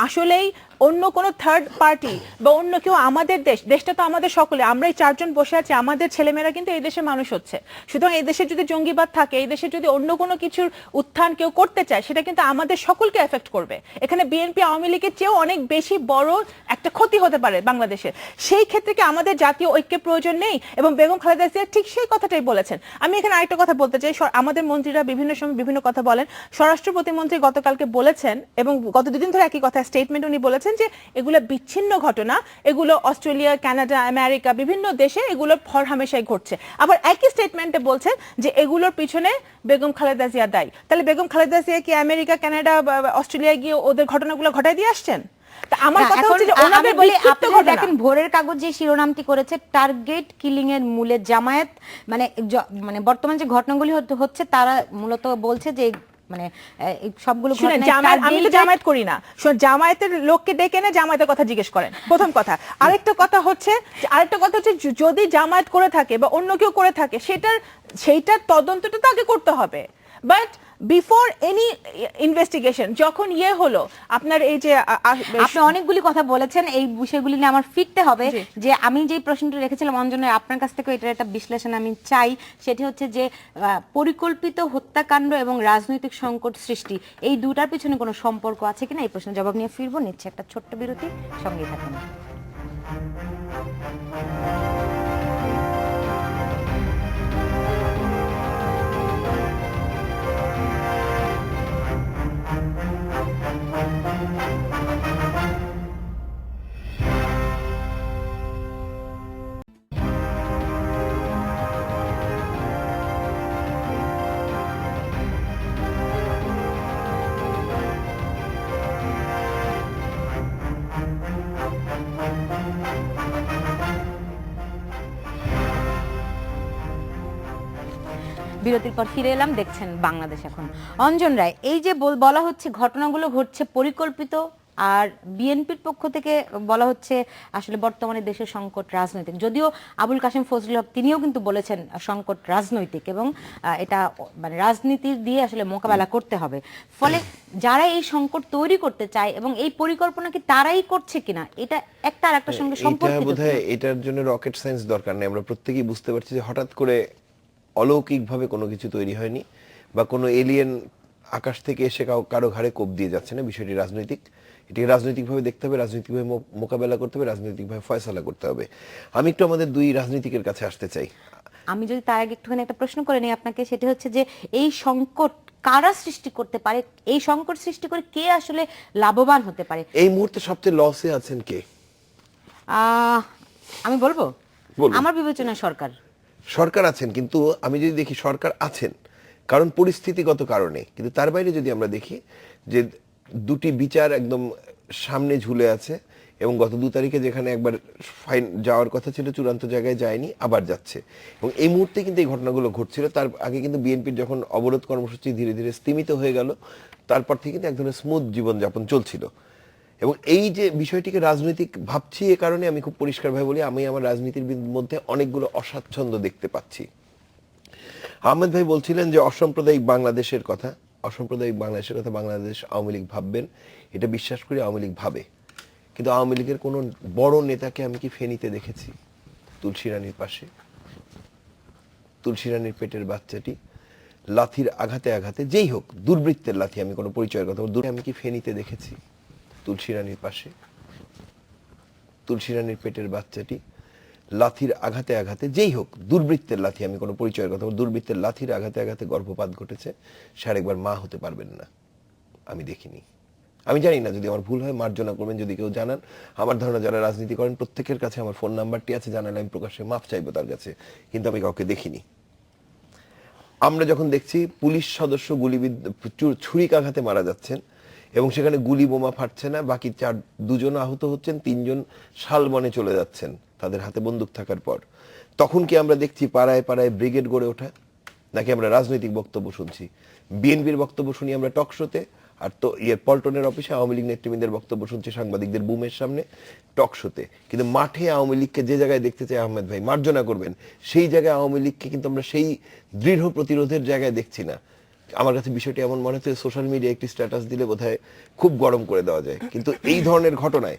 আসলেই অন্য কোনো থার্ড পার্টি বা অন্য কেউ, আমাদের দেশটা তো আমাদের সকলে, আমরা এই 4 জন বসে আছি, আমাদের ছেলেমেয়েরা কিন্তু এই দেশে মানুষ হচ্ছে। সুতরাং এই দেশে যদি জঙ্গিবাদ থাকে, এই দেশে যদি অন্য কোনো কিছুর উত্থান কেউ করতে চায়, সেটা কিন্তু আমাদের সকলকে এফেক্ট করবে। এখানে বিএনপি আওয়ামী লীগের চেয়েও অনেক বেশি বড় একটা ক্ষতি হতে পারে বাংলাদেশের। সেই ক্ষেত্রে কি আমাদের জাতীয় ঐক্যের প্রয়োজন নেই? এবং বেগম খালেদা জিয়া ঠিক সেই কথাটাই বলেছেন। আমি এখানে আরেকটা কথা বলতে চাই, আমাদের মন্ত্রীরা বিভিন্ন সময় বিভিন্ন কথা বলেন। স্বরাষ্ট্র প্রতিমন্ত্রী গতকালকে বলেছেন, এবং গত 2 দিন ধরে একই কথা স্টেটমেন্ট উনি বলেছেন, যে এগুলো বিচ্ছিন্ন ঘটনা, এগুলো অস্ট্রেলিয়া, কানাডা, আমেরিকা বিভিন্ন দেশে এগুলোর হরহামেশাই ঘটছে। আবার একই স্টেটমেন্টে বলছেন যে এগুলোর পিছনে বেগম খালেদা জিয়া দায়ী। তাহলে বেগম খালেদা জিয়া কি আমেরিকা, কানাডা, অস্ট্রেলিয়া গিয়ে ওদের ঘটনাগুলো ঘটাই দিয়ে আসছেন? আমার কথা হচ্ছে যে ওনাদের আপনি দেখেন ভোরের কাগজ যে শিরোনামটি করেছে, টার্গেট কিলিং এর মূলে জামায়াত, মানে বর্তমান যে ঘটনাগুলি হচ্ছে তারা মূলত বলছে যে সবগুলো আমি তো জামায়াত করি না, জামায়াতের লোককে ডেকে এনে জামায়াতের কথা জিজ্ঞেস করেন, প্রথম কথা। আরেকটা কথা হচ্ছে যদি জামায়াত করে থাকে বা অন্য কেউ করে থাকে, সেইটার তদন্তটা তো আগে করতে হবে। বাট বিফোর এনি ইনভেস্টিগেশন, যখন হলো আপনার এই যে আপনি অনেকগুলি কথা বলেছেন, এই বিষয়গুলি নিয়ে আমার ফিরতে হবে। যে আমি যে প্রশ্নটি রেখেছিলাম অঞ্জনা, আপনার কাছ থেকে এটার একটা বিশ্লেষণ আমি চাই। সেটি হচ্ছে যে পরিকল্পিত হত্যাকাণ্ড এবং রাজনৈতিক সংকট সৃষ্টি, এই দুটার পিছনে কোনো সম্পর্ক আছে কিনা, এই প্রশ্নের জবাব নিয়ে ফিরবো। নিচ্ছে একটা ছোট্ট বিরতি, সঙ্গেই থাকুন। বিরতির পর ফিরে এলাম, দেখছেন বাংলাদেশ এখন। অঞ্জন রায়, এই যে বলা হচ্ছে ঘটনাগুলো ঘটছে পরিকল্পিত, আর বিএনপির পক্ষ থেকে বলা হচ্ছে আসলে বর্তমানে দেশের সংকট রাজনৈতিক, যদিও আবুল কাশেম ফজলুল হক তিনিও কিন্তু বলেছেন সংকট রাজনৈতিক এবং এটা মানে রাজনীতির দিয়ে আসলে মোকাবেলা করতে হবে। ফলে যারা এই সংকট তৈরি করতে চায় এবং এই পরিকল্পনা কি তারাই করছে কিনা, এটা একটা আর একটার সঙ্গে সম্পর্কিত। বোধহয় এটার জন্য রকেট সায়েন্স দরকার নেই, আমরা প্রত্যেকেই বুঝতে পারছি যে হঠাৎ করে অলৌকিকভাবে কোনো কিছু তৈরি হয়নি, বা কোনো এলিয়েন আকাশ থেকে এসে কারো ঘাড়ে কোপ দিয়ে যাচ্ছে না। বিষয়টি রাজনৈতিক, এটাকে রাজনৈতিকভাবে দেখতে হবে, রাজনৈতিকভাবে মোকাবেলা করতে হবে, রাজনৈতিকভাবে ফয়সালা করতে হবে। আমি একটু আমাদের দুই রাজনীতিকের কাছে আসতে চাই। আমি যদি তার আগে একটুখানি একটা প্রশ্ন করে নিই আপনাকে, সেটা হচ্ছে যে এই সংকট কারা সৃষ্টি করতে পারে, এই সংকট সৃষ্টি করে কে আসলে লাভবান হতে পারে? এই মুহূর্তে সবচেয়ে লসে আছেন কে? আমি বলবো আমার বিবেচনা সরকার। সরকার আছেন, কিন্তু আমি যদি দেখি সরকার আছেন কারণ পরিস্থিতিগত কারণে, কিন্তু তার বাইরে যদি আমরা দেখি যে দুটি বিচার একদম সামনে ঝুলে আছে, এবং গত 2 তারিখে যেখানে একবার ফাইন যাওয়ার কথা ছিল চূড়ান্ত জায়গায় যায়নি, আবার যাচ্ছে। এবং এই মুহূর্তে কিন্তু এই ঘটনাগুলো ঘটছিল। তার আগে কিন্তু বিএনপির যখন অবরোধ কর্মসূচি ধীরে ধীরে স্তীমিত হয়ে গেল, তারপর থেকে কিন্তু এক ধরনের স্মুথ জীবনযাপন চলছিল। এবং এই যে বিষয়টিকে রাজনৈতিক ভাবছি, এ কারণে আমি খুব পরিষ্কারভাবে বলি, আমি আমার রাজনীতির মধ্যে অনেকগুলো অস্বাচ্ছন্দ্য দেখতে পাচ্ছি। আহমেদ ভাই বলছিলেন যে অসাম্প্রদায়িক বাংলাদেশের কথা, অসাম্প্রদায়িক বাংলাদেশের কথা বাংলাদেশ আওয়ামী লীগ ভাববেন, এটা বিশ্বাস করি আওয়ামী লীগ ভাবে। কিন্তু আওয়ামী লীগের কোনো বড় নেতাকে আমি কি ফেনীতে দেখেছি? তুলসী রানীর পাশে, তুলসী রানীর পেটের বাচ্চাটি লাথির আঘাতে আঘাতে, যেই হোক দুর্বৃত্তের লাথি, আমি কোনো পরিচয়ের কথা বলছি, আমি কি ফেনীতে দেখেছি? তুলসী রানীর পাশে, তুলসী রানীর পেটের বাচ্চাটি লাথির আঘাতে আঘাতে, যেই হোক দুর্বৃত্তের লাথি, আমি কোনো পরিচয়ের কথা বলছি, দুর্বৃত্তের লাথির আঘাতে আঘাতে গর্ভপাত ঘটেছে, সে আরেকবার মা হতে পারবেন না। আমি দেখিনি। আমি জানি না, যদি আমার ভুল হয় মার্জনা করবেন, যদি কেউ জানান। আমার ধারণা যারা রাজনীতি করেন প্রত্যেকের কাছে আমার ফোন নাম্বারটি আছে, জানালে আমি প্রকাশ্যে মাফ চাইবো তার কাছে, কিন্তু আমি কাউকে দেখিনি। আমরা যখন দেখছি পুলিশ সদস্য ছুরিকাঘাতে মারা যাচ্ছেন এবং সেখানে গুলি বোমা ফাটছে না, বাকি 2জন আহত হচ্ছেন, 3জন শালবনে চলে যাচ্ছেন তাদের হাতে বন্দুক থাকার পর, তখন কি আমরা দেখছি পাড়ায় পাড়ায় ব্রিগেড গড়ে ওঠা? নাকি আমরা রাজনৈতিক বক্তব্য শুনছি? বিএনপির বক্তব্য শুনি আমরা টক শোতে, আর তো পল্টনের অফিসে আওয়ামী লীগ নেতৃবৃন্দের বক্তব্য শুনছি সাংবাদিকদের বুমের সামনে, টক শোতে। কিন্তু মাঠে আওয়ামী লীগকে যে জায়গায় দেখতে চাই, আহমেদ ভাই মার্জনা করবেন, সেই জায়গায় আওয়ামী লীগকে কিন্তু আমরা সেই দৃঢ় প্রতিরোধের জায়গায় দেখছি না। আমার কাছে বিষয়টি এমন মনে হচ্ছে সোশ্যাল মিডিয়া একটি স্ট্যাটাস দিলে বোধহয় খুব গরম করে দেওয়া যায়। কিন্তু এই ধরনের ঘটনায়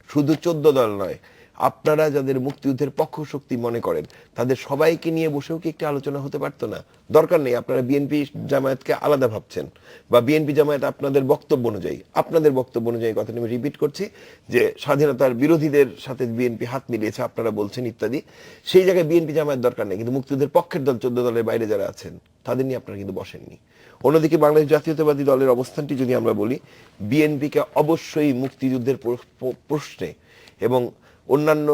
শুধু 14 দল নয়, আপনারা যাদের মুক্তিযুদ্ধের পক্ষ শক্তি মনে করেন তাদের সবাইকে নিয়ে বসেও কি একটি আলোচনা হতে পারতো না? দরকার নেই আপনারা বিএনপি জামায়াতকে আলাদা ভাবছেন, বা বিএনপি জামায়াত আপনাদের বক্তব্য অনুযায়ী কথাটি আমি রিপিট করছি যে স্বাধীনতার বিরোধীদের সাথে বিএনপি হাত মিলিয়েছে আপনারা বলছেন ইত্যাদি, সেই জায়গায় বিএনপি জামায়াত দরকার নেই। কিন্তু মুক্তিযুদ্ধের পক্ষের দল 14 দলের বাইরে যারা আছেন তাদের নিয়ে আপনারা কিন্তু বসেননি। অন্যদিকে বাংলাদেশ জাতীয়তাবাদী দলের অবস্থানটি যদি আমরা বলি, বিএনপিকে অবশ্যই মুক্তিযুদ্ধের প্রশ্নে এবং অন্যান্য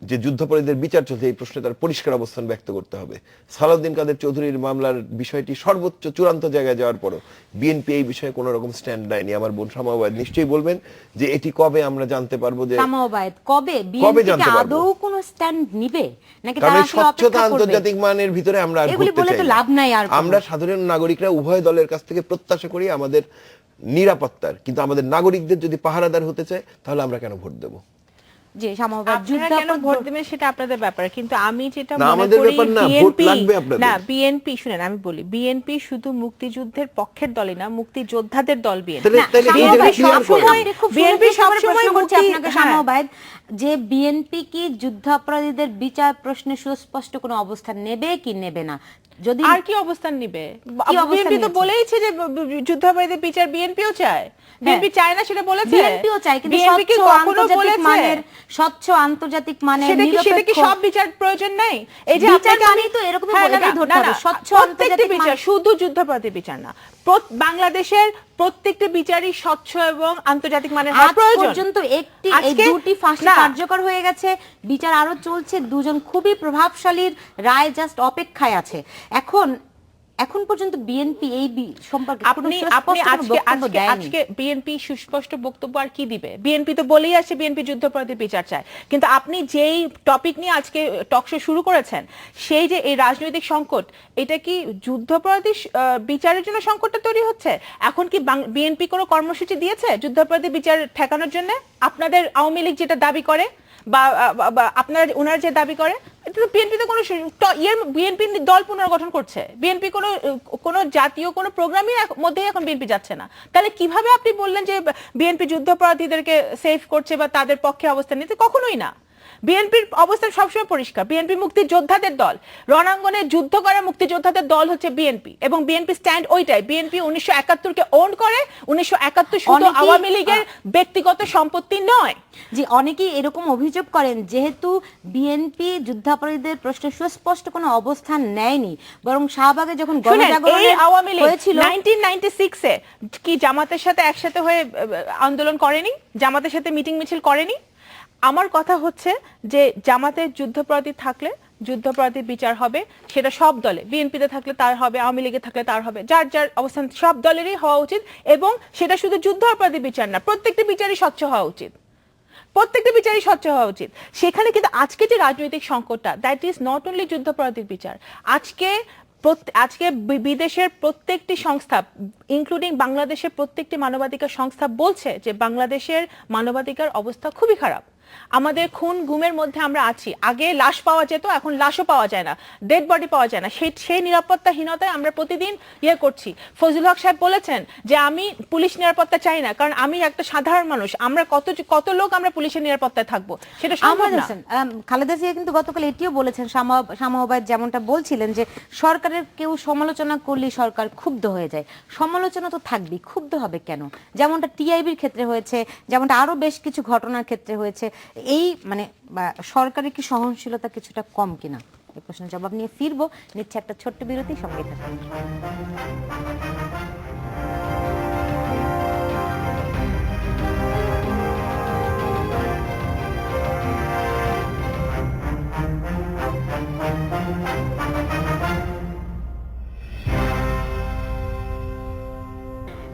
যে যুদ্ধাপরাধীদের বিচার চলছে এই প্রশ্নে তার পরিষ্কার অবস্থান ব্যক্ত করতে হবে। সালাউদ্দিন কাদের চৌধুরীর মামলার বিষয়টি সর্বোচ্চ চূড়ান্ত জায়গায় যাওয়ার পরও বিএনপি এই বিষয়ে কোনো রকম স্ট্যান্ড নেয়নি। আমার বোন সামাওয়াত নিশ্চয়ই বলবেন যে এটি কবে আমরা জানতে পারবো, যে সামাওয়াত কবে বিএনপি আদৌ কোনো স্ট্যান্ড নিবে নাকি তারা আসলে স্বচ্ছতা আন্তর্জাতিক মানের ভিতরে আমরা আর ঘুরতে চাই না। লাভ নাই। আর আমরা সাধারণ নাগরিকরা উভয় দলের কাছ থেকে প্রত্যাশা করি আমাদের নিরাপত্তার, কিন্তু আমাদের নাগরিকদের যদি পাহারাদার হতে চায় তাহলে আমরা কেন ভোট দেব? যে সামাওয়াত কেন ভোট দেবেন সেটা আপনাদের ব্যাপার, কিন্তু আমি যেটা মনে করি বিএনপি শুনেন, আমি বলি বিএনপি শুধু মুক্তিযুদ্ধের পক্ষের দলই না, মুক্তিযোদ্ধাদের দল বিএনপি সবসময় সামাওয়াত যে বিএনপি কি যুদ্ধাপরাধীদের বিচার প্রশ্নে সুস্পষ্ট কোনো অবস্থান নেবে কি নেবে না? যদি আর কি অবস্থান নিবে? বিএনপি তো বলেইছে যে যুদ্ধাপরাধীদের বিচার বিএনপিও চায়। বিএনপি চায় না সেটা বলেছে, বিএনপিও চায়, কিন্তু স্বচ্ছ আন্তর্জাতিক মানের সেটা কি সব বিচার প্রয়োজন নাই? এই যে আমি তো এরকম স্বচ্ছ আন্তর্জাতিক বিচার, শুধু যুদ্ধাপরাধী বিচার না, বাংলাদেশের প্রত্যেকটা বিচারই স্বচ্ছ এবং আন্তর্জাতিক মানের হওয়া প্রয়োজন। পর্যন্ত একটি এই দুটি ফাঁসি কার্যকর হয়ে গেছে, বিচার আরো চলছে, দুজন খুবই প্রভাবশালীর রায় জাস্ট অপেক্ষায় আছে। এখন এখন পর্যন্ত বিএনপি এই সম্পর্কে আজকে বিএনপি সুস্পষ্ট বক্তব্য আর কি দিবে? বিএনপি তো বলেই আসছে বিএনপি যুদ্ধাপরাধীর বিচার চায়, কিন্তু আপনি যেই টপিক নিয়ে আজকে টকশো শুরু করেছেন, সেই যে এই রাজনৈতিক সংকট, এটা কি যুদ্ধাপরাধী বিচারের জন্য সংকটটা তৈরি হচ্ছে? এখন কি বিএনপি কোনো কর্মসূচি দিয়েছে যুদ্ধাপরাধী বিচার ঠেকানোর জন্য? আপনাদের আওয়ামী লীগ যেটা দাবি করে বা আপনারা ওনারা যে দাবি করে, বিএনপি তো কোনো বিএনপি দল পুনর্গঠন করছে, বিএনপি কোনো জাতীয় কোনো প্রোগ্রামের মধ্যে এখন বিএনপি যাচ্ছে না। তাহলে কিভাবে আপনি বললেন যে বিএনপি যুদ্ধাপরাধীদেরকে সেভ করছে বা তাদের পক্ষে অবস্থান নিতে? কখনোই না। বিএনপির অবস্থান সবসময় পরিষ্কার, বিএনপি মুক্তিযোদ্ধাদের দল, রণাঙ্গনে যুদ্ধ করা মুক্তিযোদ্ধাদের দল হচ্ছে বিএনপি, এবং বিএনপি স্ট্যান্ড ওইটাই। বিএনপি 1971-কে ওন করে, 1971 শুধু আওয়ামী লীগের ব্যক্তিগত সম্পত্তি নয়। জি, অনেকেই এরকম অভিযোগ করেন যেহেতু বিএনপি যুদ্ধাপরাধীদের প্রশ্নে সুস্পষ্ট কোনো অবস্থান নেয়নি, বরং শাহবাগে যখন আওয়ামী লীগ 1996-এ কি জামাতের সাথে একসাথে হয়ে আন্দোলন করেনি? জামাতের সাথে মিটিং মিছিল করেনি? আমার কথা হচ্ছে যে জামাতের যুদ্ধাপরাধী থাকলে যুদ্ধাপরাধীর বিচার হবে, সেটা সব দলে, বিএনপিতে থাকলে তার হবে, আওয়ামী লীগে থাকলে তার হবে, যার যার অবস্থান সব দলেরই হওয়া উচিত। এবং সেটা শুধু যুদ্ধাপরাধী বিচার না, প্রত্যেকটি বিচারই স্বচ্ছ হওয়া উচিত, প্রত্যেকটি বিচারই স্বচ্ছ হওয়া উচিত। সেখানে কিন্তু আজকে যে রাজনৈতিক সংকটটা, দ্যাট ইজ নট অনলি যুদ্ধাপরাধীর বিচার। আজকে বিদেশের প্রত্যেকটি সংস্থা, ইনক্লুডিং বাংলাদেশের প্রত্যেকটি মানবাধিকার সংস্থা বলছে যে বাংলাদেশের মানবাধিকার অবস্থা খুবই খারাপ। আমাদের খুন গুমের মধ্যে আমরা আছি। আগে লাশ পাওয়া যেত, এখন লাশও পাওয়া যায় না, ডেড বডি পাওয়া যায় না। সেই নিরাপত্তাহীনতায় আমরা প্রতিদিন করছি। ফজলুল হক সাহেব বলেছেন যে আমি পুলিশ নিরাপত্তা চাই না, কারণ আমি একটা সাধারণ মানুষ। আমরা কত লোক আমরা পুলিশের নিরাপত্তায় থাকবো, সেটা সম্ভব না। খালেদা জিয়া কিন্তু গতকাল এটিও বলেছেন, শামাওয়াবাদ যেমনটা বলছিলেন যে সরকারের কেউ সমালোচনা করলে সরকার ক্ষুব্ধ হয়ে যায়। সমালোচনা তো থাকবেই, ক্ষুব্ধ হবে কেন? যেমনটা টিআইবির ক্ষেত্রে হয়েছে, যেমনটা আরো বেশ কিছু ঘটনার ক্ষেত্রে হয়েছে। এই মানে সরকারের কি সহনশীলতা কিছুটা কম কিনা, এই প্রশ্নের জবাব নিয়ে ফিরবো। নিচ্ছে একটা ছোট্ট বিরতি, সঙ্গে থাকুন।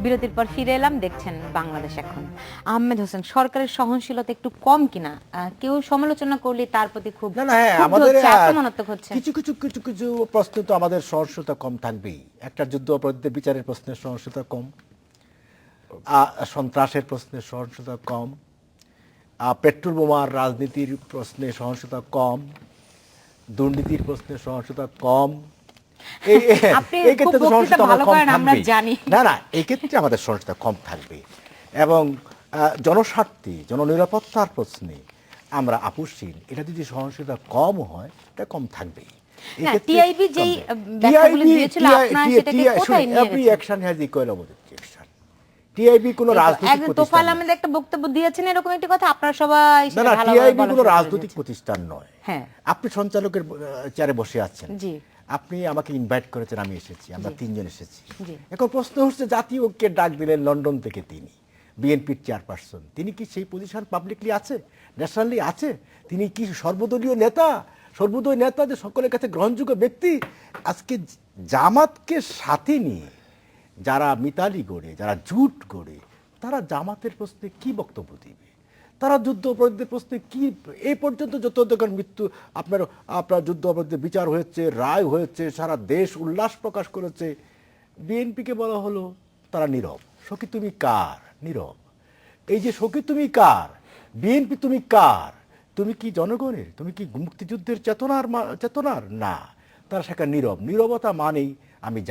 বিরতির পর ফিরে এলাম, দেখছেন বাংলাদেশ এখন। আহমেদ হোসেন, সরকারের সহনশীলতা একটু কম কিনা? কেউ সমালোচনা করলে তার প্রতি খুব আক্রমণাত্মক হচ্ছে। কিছু প্রশ্ন তো আমাদের সহনশীলতা কম থাকবেই। একটা যুদ্ধ অপরাধীদের বিচারের প্রশ্নের সহনশীলতা কম, সন্ত্রাসের প্রশ্নের সহনশীলতা কম, পেট্রোল বোমার রাজনীতির প্রশ্নে সহনশীলতা কম, দুর্নীতির প্রশ্নে সহনশীলতা কম। এই ক্ষেত্রে আমাদের সহনশীলতা কম থাকবে, এবং জনস্বার্থে জননিরাপত্তার প্রশ্নে আমরা আপোষহীন। এটা যদি সহনশীলতা কম হয়, এটা কম থাকবে। একটা বক্তব্য দিয়েছেন এরকম একটি কথা, আপনারা সবাই কোনো রাজনৈতিক প্রতিষ্ঠান নয়। আপনি সঞ্চালকের চেয়ারে বসে আছেন, আপনি আমাকে ইনভাইট করেছেন, আমি এসেছি, আমরা তিনজন এসেছি। এখন প্রশ্ন হচ্ছে, জাতীয় ঐক্যের ডাক দিলেন লন্ডন থেকে তিনি, বিএনপির চেয়ারপারসন। তিনি কি সেই পজিশন পাবলিকলি আছে, ন্যাশনালি আছে? তিনি কি সর্বদলীয় নেতা, সর্বদলীয় নেতা যে সকলের কাছে গ্রহণযোগ্য ব্যক্তি? আজকে জামাতকে সাথে নিয়ে যারা মিতালি গড়ে, যারা জুট গড়ে, তারা জামাতের প্রশ্নে কি বক্তব্য দিবে? তারা যুদ্ধ অপরাধীদের প্রশ্নে কি? এই পর্যন্ত যত মৃত্যু আপনার যুদ্ধ অপরাধীদের বিচার হয়েছে, রায় হয়েছে, সারা দেশ উল্লাস প্রকাশ করেছে। বিএনপিকে বলা হলো তারা নীরব। সখী তুমি কার? নীরব। এই যে সখী তুমি কার, বিএনপি তুমি কার? তুমি কি জনগণের? তুমি কি মুক্তিযুদ্ধের চেতনার? না, তারা সেখানে নীরব। নীরবতা মানেই আমি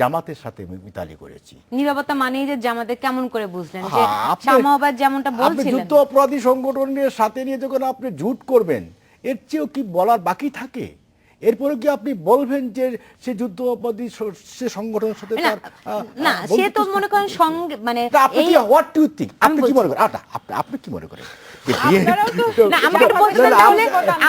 জামাতের সাথে মিতালি করেছি। নীরবতা মানেই যে জামাতে কেমন করে বুঝলেন যে শামাওয়াবাদ যেমনটা বলছিলেন? যুদ্ধ অপরাধী সংগঠনের সাথে নিয়ে যখন আপনি জুট করবেন, এর চেয়েও কি বলার বাকি থাকে? এরপরে কি আপনি বলবেন যে সে যুদ্ধ অপরাধী সে সংগঠনের সাথে না, সে তো মনে করেন সঙ্গে, মানে হোয়াট ডু ইউ থিংক, আপনি কি মনে করেন? আপনি কি মনে করেন?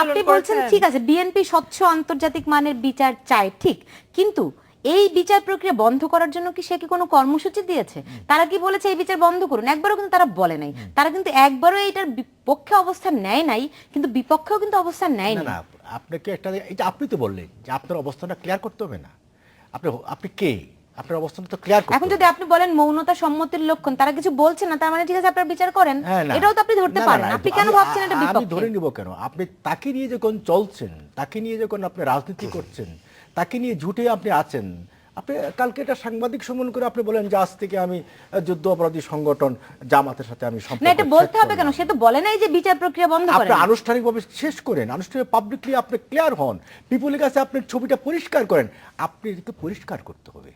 আপনি বলছেন ঠিক আছে, বিএনপি স্বচ্ছ আন্তর্জাতিক মানের বিচার চায়, ঠিক, কিন্তু এই বিচার প্রক্রিয়া বন্ধ করার জন্য কি সে কি কোনো কর্মসূচি দিয়েছে? তারা কি বলেছে এই বিচার বন্ধ করুন? একবারও কিন্তু তারা বলে নাই। তারা কিন্তু একবারও এটার পক্ষে অবস্থান নেয় নাই, কিন্তু বিপক্ষেও কিন্তু অবস্থান নেয় না। আপনাকে একটা, এটা আপনি তো বললেন যে আপনার অবস্থানটা ক্লিয়ার করতে হবে না। আপনি কে? আপনার অবস্থানটা তো ক্লিয়ার করতে এখন যদি আপনি বলেন মৌনতা সম্মতির লক্ষণ, তারা কিছু বলছে না, তার মানে ঠিক আছে আপনারা বিচার করেন, এটাও তো আপনি ধরতে পারেন। আপনি কেন ভাবছেন এটা বিপক্ষে? আমি ধরে নিব কেন? আপনি তাকে নিয়ে যখন চলছেন, তাকে নিয়ে যখন আপনি রাজনীতি করছেন, তাকে নিয়ে ঝুটে আপনি আছেন, আপনি কালকে এটা সাংবাদিক সম্মেলন করে আপনি বলেন যে আজ থেকে আমি যুদ্ধ অপরাধী সংগঠন জামাতের সাথে আমি সম্পর্ক। না, এটা বলতে হবে কেন? সে তো বলে নাই যে বিচার প্রক্রিয়া বন্ধ করেন। আপনি আনুষ্ঠানিকভাবে শেষ করেন, আনুষ্ঠানিক পাবলিকলি আপনি ক্লিয়ার হন, পিপলের কাছে আপনি ছবিটা পরিষ্কার করেন। আপনি এটাকে পরিষ্কার করতে হবে।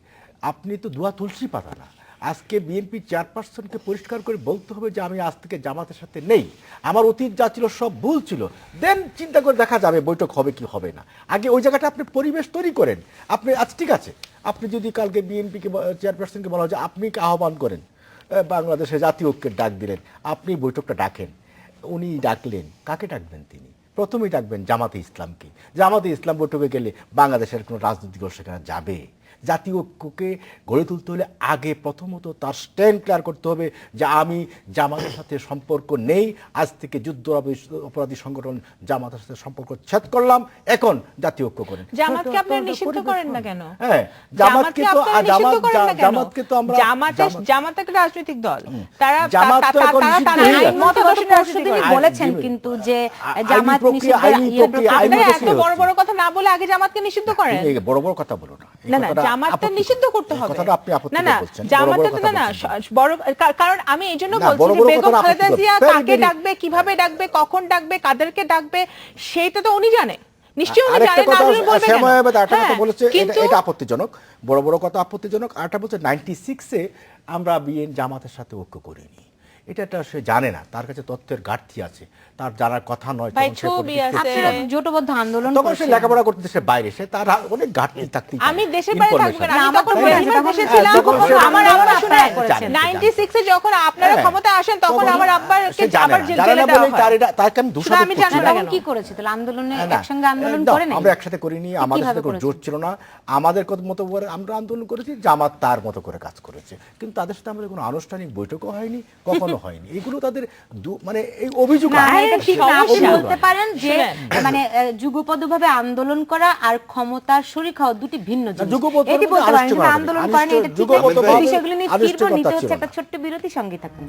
আপনি তো দুয়া তুলসী পাতা না। আজকে বিএনপি চেয়ারপারসনকে পরিষ্কার করে বলতে হবে যে আমি আজ থেকে জামাতের সাথে নেই, আমার অতীত যা ছিল সব ভুল ছিল, দেন চিন্তা করে দেখা যাবে বৈঠক হবে কি হবে না। আগে ওই জায়গাটা আপনি পরিবেশ তৈরি করেন। আপনি আজ ঠিক আছে, আপনি যদি কালকে বিএনপিকে চেয়ারপারসনকে বলা হয় যে আপনি আহ্বান করেন, বাংলাদেশে জাতীয় ঐক্যের ডাক দিলেন, আপনি বৈঠকটা ডাকেন, উনি ডাকলেন, কাকে ডাকবেন? তিনি প্রথমেই ডাকবেন জামাতে ইসলামকে। জামাতে ইসলাম বৈঠকে গেলে বাংলাদেশের কোনো রাজনৈতিক দল সেখানে যাবে? জাতীয় ঐক্যকে গড়ে তুলতে হলে আগে প্রথমত তার স্ট্যান্ড ক্লিয়ার করতে হবে যে আমি জামাতের সাথে সম্পর্ক নেই, আজ থেকে যুদ্ধ অপরাধী সংগঠন জামাতের সাথে সম্পর্ক ছেদ করলাম, এখন জাতীয় ঐক্য করেন। জামাতকে আপনারা নিষিদ্ধ করেন না কেন? হ্যাঁ, জামাতকে তো আমরা জামাত একটা রাজনৈতিক দল, তারা জামাত তো এখন বলেছেন কিন্তু যে জামাত এত বড় বড় কথা না বলে আগে জামাতকে নিষিদ্ধ করেন। বড় বড় কথা বলো না, জামাতটা নিষিদ্ধ করতে হবে। কথাটা আপনি আপত্তি করছেন। জামাতটা না বড়, কারণ আমি এইজন্য বলছি যে বেগম খালেদা জিয়া কাকে ডাকবে, কিভাবে ডাকবে, কখন ডাকবে, কাদেরকে ডাকবে, সেটা তো উনি জানে। নিশ্চয়ই উনি জানেন না, আপনি বলবেন কেন? এটা আপত্তিজনক, বড় বড় কথা আপত্তিজনক। আরটা বলছে 96-এ আমরা বিএন জামাতের সাথে ঐক্য করিনি, এটা সে জানে না, তার কাছে তথ্যের ঘাটতি আছে, তার জানার কথা নয়। জোটবদ্ধ আন্দোলন তখন সে লেখাপড়া করতে দেশের বাইরে, সে তার অনেক ঘাটতি থাকতে। আমি দেশের বাইরে থাকব না, আমি তখন দেশে ছিলাম। আমার আব্বা শুনে 96-এ যখন আপনারা ক্ষমতা আসেন তখন আমার আব্বাকে আবার জেলে দেওয়া হয়। তার কারণ দোষারোপ আমি জানি না কি করেছে। তাহলে আন্দোলনে একসঙ্গে আন্দোলন করে নাই, আমরা একসাথে করিনি, আমাদের সাথে কোনো জোট ছিল না, আমাদের মতো করে আমরা আন্দোলন করেছি, জামাত তার মতো করে কাজ করেছে, কিন্তু তাদের সাথে আমাদের কোনো আনুষ্ঠানিক বৈঠকও হয়নি, কখনো হয়নি। এগুলো তাদের মানে এই অভিযোগ বলতে পারেন যে মানে যুগপদভাবে আন্দোলন করা আর ক্ষমতার শরিক হওয়া দুটি ভিন্ন জিনিস। এটি বলতে পারেন যে আন্দোলন করেন, এটা ঠিক আছে, বিষয়গুলো নিয়ে ফিরবো। নিতে হচ্ছে একটা ছোট্ট বিরতি, সঙ্গে থাকুন।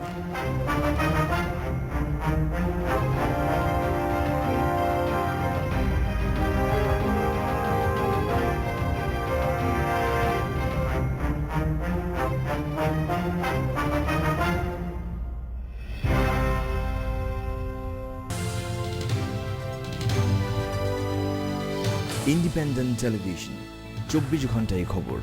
ইন্ডিপেন্ডেন্ট টেলিভিশন, 24 ঘন্টায় খবর।